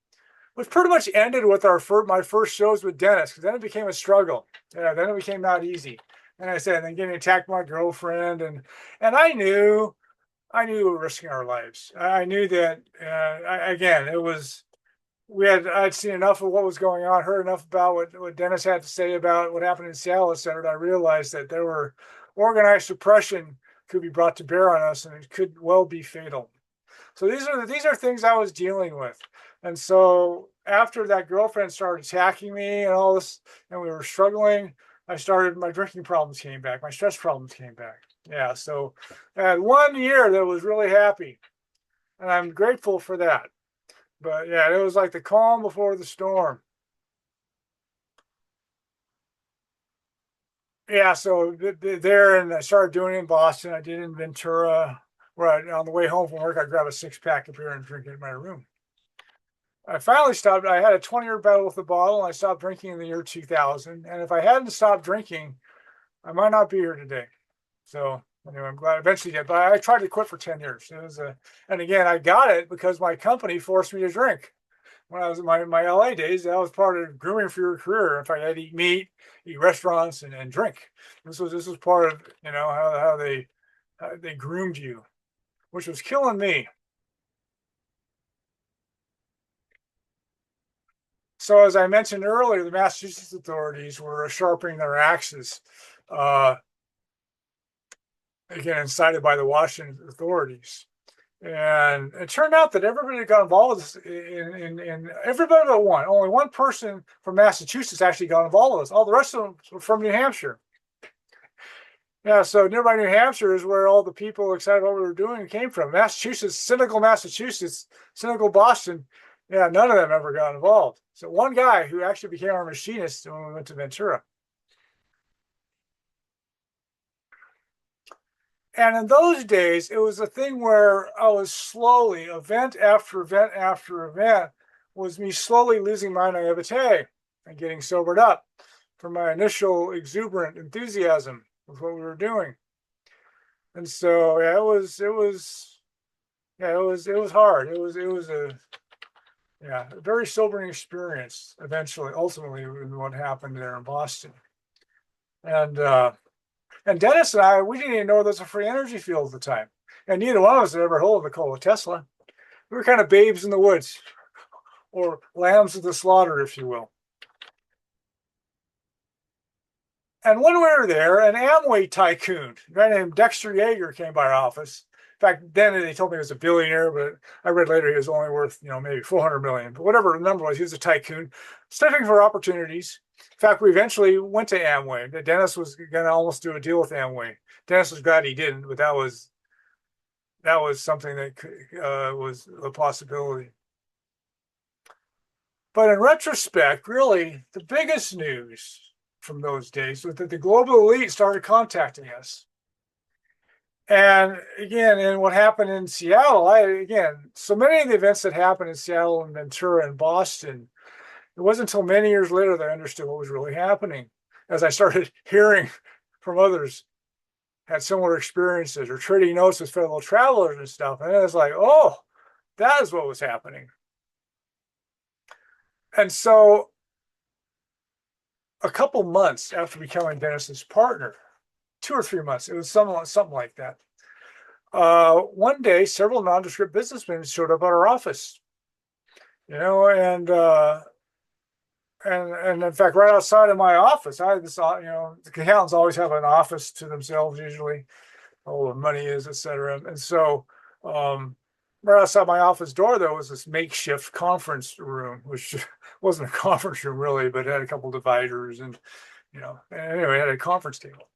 which pretty much ended with my first shows with Dennis, because then it became a struggle. Yeah, then it became not easy. And I said, then getting attacked by my girlfriend, and I knew we were risking our lives. I knew that I'd seen enough of what was going on, heard enough about what Dennis had to say about what happened in Seattle, etc. I realized that there were organized suppression could be brought to bear on us, and it could well be fatal. So these are things I was dealing with. And so after that girlfriend started attacking me and all this, and we were struggling, my drinking problems came back. My stress problems came back. Yeah. So I had 1 year that was really happy, and I'm grateful for that. But yeah, it was like the calm before the storm. Yeah. So there, and I started doing it in Boston. I did it in Ventura. On the way home from work, I grabbed a 6-pack of beer and drink it in my room. I finally stopped. I had a 20-year battle with the bottle, and I stopped drinking in the year 2000. And if I hadn't stopped drinking, I might not be here today. So Anyway, I'm glad I eventually did, but I tried to quit for 10 years. It was and again, I got it because my company forced me to drink. When I was in my LA days, that was part of grooming for your career. In fact, I'd eat meat, eat restaurants, and drink. This was part of how they groomed you, which was killing me. So as I mentioned earlier, the Massachusetts authorities were sharpening their axes, uh, again incited by the Washington authorities. And it turned out that everybody that got involved in everybody but one, only one person from Massachusetts actually got involved with us. All the rest of them were from New Hampshire. Yeah, so nearby New Hampshire is where all the people excited about what we were doing came from. Massachusetts, cynical Boston. Yeah, none of them ever got involved. So one guy who actually became our machinist when we went to Ventura. And in those days, it was a thing where I was slowly, event after event after event, was me slowly losing my naivete and getting sobered up from my initial exuberant enthusiasm with what we were doing. And so yeah, it was hard. It was a very sobering experience ultimately what happened there in Boston. And and Dennis and I, we didn't even know there was a free energy field at the time. And neither one of us had ever heard of Nikola Tesla. We were kind of babes in the woods, or lambs of the slaughter, if you will. And when we were there, an Amway tycoon, a guy named Dexter Yeager, came by our office. In fact, then they told me he was a billionaire, but I read later he was only worth, maybe 400 million. But whatever the number was, he was a tycoon, sniffing for opportunities. In fact, we eventually went to Amway. Dennis was going to almost do a deal with Amway. Dennis was glad he didn't, but that was something that was a possibility. But in retrospect, really, the biggest news from those days was that the global elite started contacting us. And again, in what happened in Seattle, so many of the events that happened in Seattle and Ventura and Boston, it wasn't until many years later that I understood what was really happening. As I started hearing from others had similar experiences or trading notes with fellow travelers and stuff. And it was like, oh, that is what was happening. And so a couple months after becoming Dennis's partner, 2 or 3 months, it was something like that. One day, several nondescript businessmen showed up at our office, and in fact, right outside of my office, I had this, the accountants always have an office to themselves usually, all the money is, et cetera. And so, right outside my office door, there was this makeshift conference room, which wasn't a conference room really, but it had a couple dividers and anyway, it had a conference table.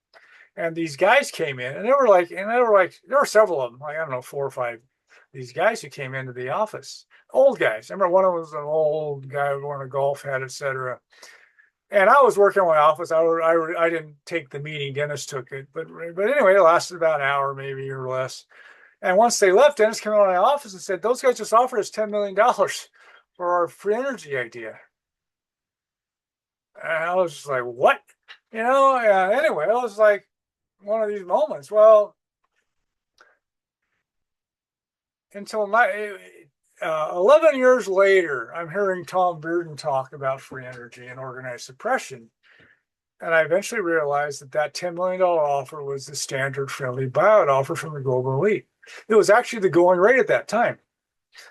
And these guys came in, and there were several of them, like, I don't know, 4 or 5, these guys who came into the office, old guys. I remember one of them was an old guy wearing a golf hat, etc. And I was working in my office. I didn't take the meeting. Dennis took it, but anyway, it lasted about an hour, maybe, or less. And once they left, Dennis came into my office and said, "Those guys just offered us $10 million for our free energy idea." And I was just like, "What?" Anyway, it was like one of these moments. Well, until 11 years later, I'm hearing Tom Bearden talk about free energy and organized suppression. And I eventually realized that $10 million offer was the standard friendly buyout offer from the global elite. It was actually the going rate at that time.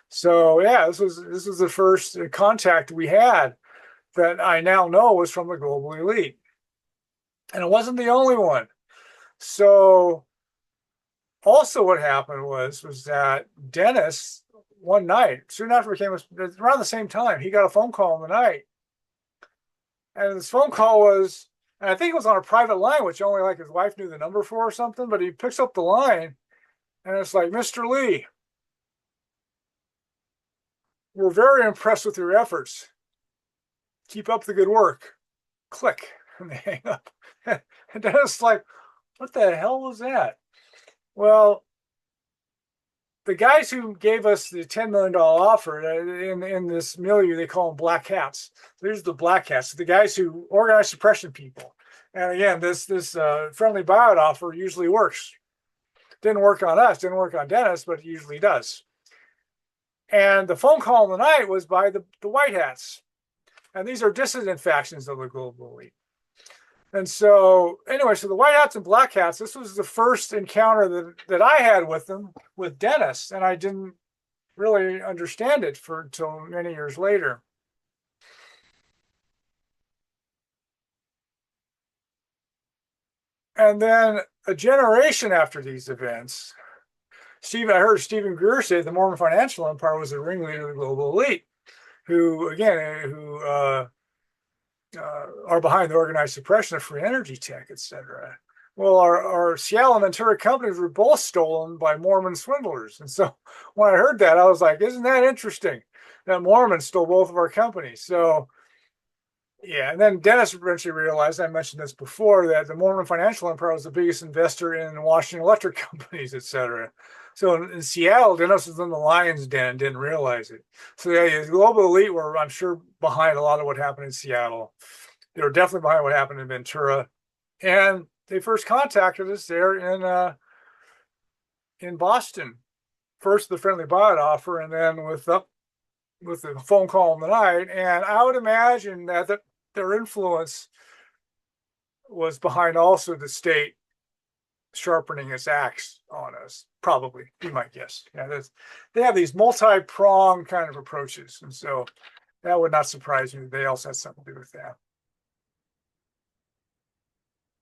So yeah, this was the first contact we had that I now know was from the global elite. And it wasn't the only one. So also what happened was that Dennis, one night, soon after we came, around the same time, he got a phone call in the night. And this phone call was, and I think it was on a private line, which only like his wife knew the number for or something, but he picks up the line and it's like, "Mr. Lee, we're very impressed with your efforts. Keep up the good work." Click. And they hang up. And Dennis like, what the hell was that? Well, the guys who gave us the $10 million offer in this milieu, they call them black hats. There's the black hats, the guys who organize suppression people. And again, this friendly buyout offer usually works. Didn't work on us, didn't work on Dennis, but it usually does. And the phone call in the night was by the White Hats. And these are dissident factions of the global elite. And so, anyway, so the White Hats and Black Hats, this was the first encounter that I had with them, with Dennis, and I didn't really understand it until many years later. And then a generation after these events, I heard Stephen Greer say the Mormon financial empire was the ringleader of the global elite, who are behind the organized suppression of free energy tech, etc. Well, our Seattle and Ventura companies were both stolen by Mormon swindlers. And so when I heard that, I was like, isn't that interesting that Mormons stole both of our companies? So, yeah. And then Dennis eventually realized, I mentioned this before, that the Mormon financial empire was the biggest investor in Washington Electric companies, etc. So in Seattle, Dennis was in the lion's den and didn't realize it. So yeah, the global elite were, I'm sure, behind a lot of what happened in Seattle. They were definitely behind what happened in Ventura. And they first contacted us there in Boston. First the friendly buyout offer, and then with the phone call in the night. And I would imagine that their influence was behind also the state sharpening its axe on us. Probably, be my guess. Yeah, they have these multi-pronged kind of approaches, and so that would not surprise me. They also had something to do with that.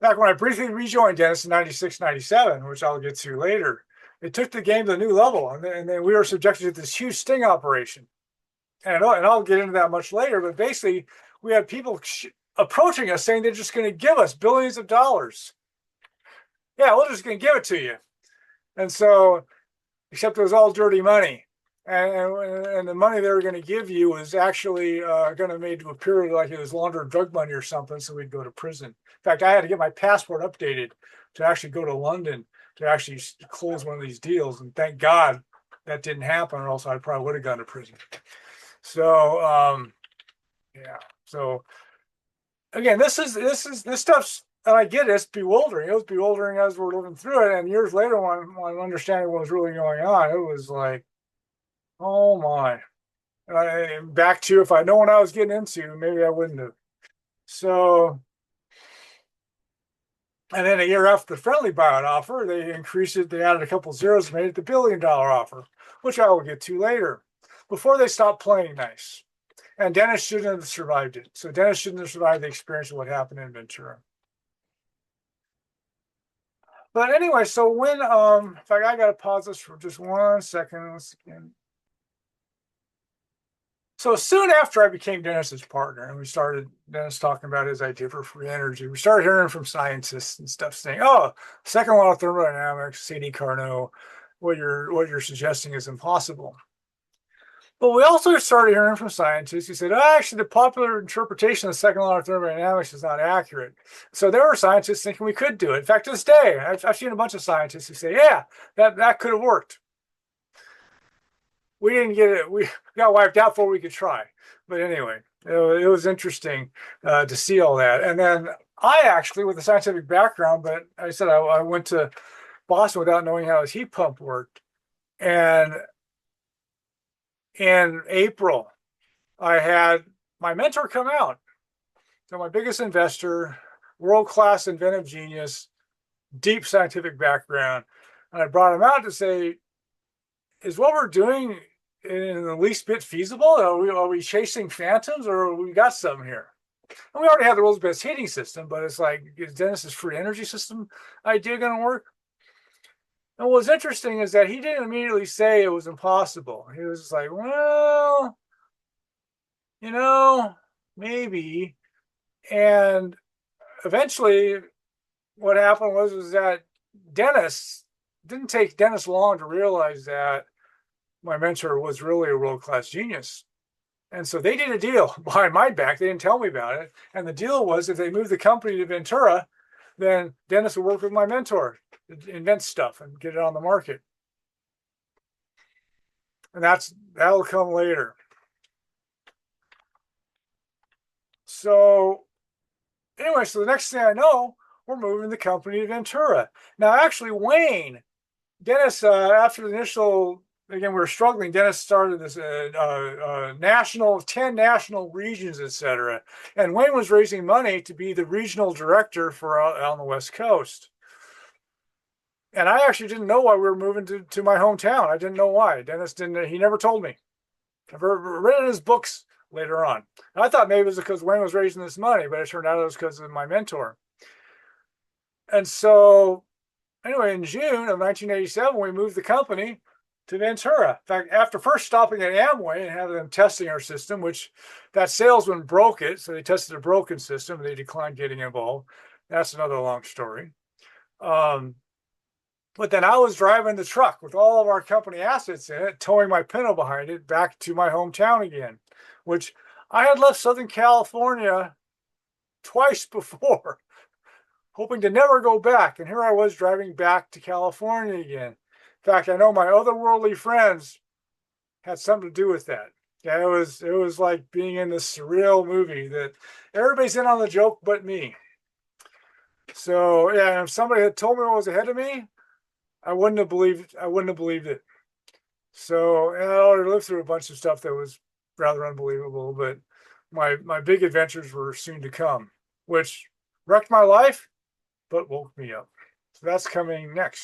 Back when I briefly rejoined Dennis in 96, 97, which I'll get to later, it took the game to a new level, and then we were subjected to this huge sting operation. And I'll get into that much later, but basically we had people approaching us saying they're just going to give us billions of dollars. Yeah, we're just going to give it to you. And so, except it was all dirty money. And the money they were going to give you was actually going to make it appear like it was laundered drug money or something, so we'd go to prison. In fact, I had to get my passport updated to actually go to London to actually close one of these deals. And thank God that didn't happen, or else I probably would have gone to prison. So, yeah. So again, this stuff's, and I get it, it's bewildering. It was bewildering as we're living through it. And years later, when understanding what was really going on, it was like, oh my. Back to, if I'd known what I was getting into, maybe I wouldn't have. So, and then a year after the friendly buyout offer, they increased it. They added a couple zeros, made it the $1 billion offer, which I will get to later, before they stopped playing nice. And Dennis shouldn't have survived it. So Dennis shouldn't have survived the experience of what happened in Ventura. But anyway, so when, in fact, I got to pause this for just 1 second. So soon after I became Dennis's partner, and we started Dennis talking about his idea for free energy, we started hearing from scientists and stuff saying, "Oh, second law of thermodynamics, C.D. Carnot, what you're suggesting is impossible." But we also started hearing from scientists who said, "Oh, actually, the popular interpretation of the second law of thermodynamics is not accurate." So there were scientists thinking we could do it. In fact, to this day, I've seen a bunch of scientists who say, "Yeah, that could have worked." We didn't get it. We got wiped out before we could try. But anyway, it was interesting to see all that. And then I actually, with a scientific background, but I said I went to Boston without knowing how his heat pump worked. And in April, I had my mentor come out. So my biggest investor, world-class inventive genius, deep scientific background. And I brought him out to say, is what we're doing in the least bit feasible? Are we chasing phantoms, or we got something here? And we already have the world's best heating system, but it's like, is Dennis's free energy system idea going to work? And what's interesting is that he didn't immediately say it was impossible. He was like, well, maybe. And eventually what happened was that Dennis, didn't take Dennis long to realize that my mentor was really a world-class genius. And so they did a deal behind my back. They didn't tell me about it. And the deal was, if they moved the company to Ventura, then Dennis would work with my mentor to invent stuff and get it on the market. And that'll come later. So anyway, so the next thing I know, we're moving the company to Ventura. Now, actually, Wayne Dennis, after the initial, again, we were struggling. Dennis started this national, 10 national regions, etc. And Wayne was raising money to be the regional director for on the West Coast. And I actually didn't know why we were moving to my hometown. I didn't know why. Dennis didn't, he never told me. I've read in his books later on. And I thought maybe it was because Wayne was raising this money, but it turned out it was because of my mentor. And so, anyway, in June of 1987, we moved the company to Ventura. In fact, after first stopping at Amway and having them testing our system, which that salesman broke it, so they tested a broken system and they declined getting involved. That's another long story. But then I was driving the truck with all of our company assets in it, towing my Pinto behind it back to my hometown again, which I had left Southern California twice before, hoping to never go back. And here I was driving back to California again. In fact, I know my otherworldly friends had something to do with that. Yeah, it was like being in this surreal movie that everybody's in on the joke but me. So yeah, if somebody had told me what was ahead of me, I wouldn't have believed it. So, and I already lived through a bunch of stuff that was rather unbelievable, but my big adventures were soon to come, which wrecked my life, but woke me up. So that's coming next.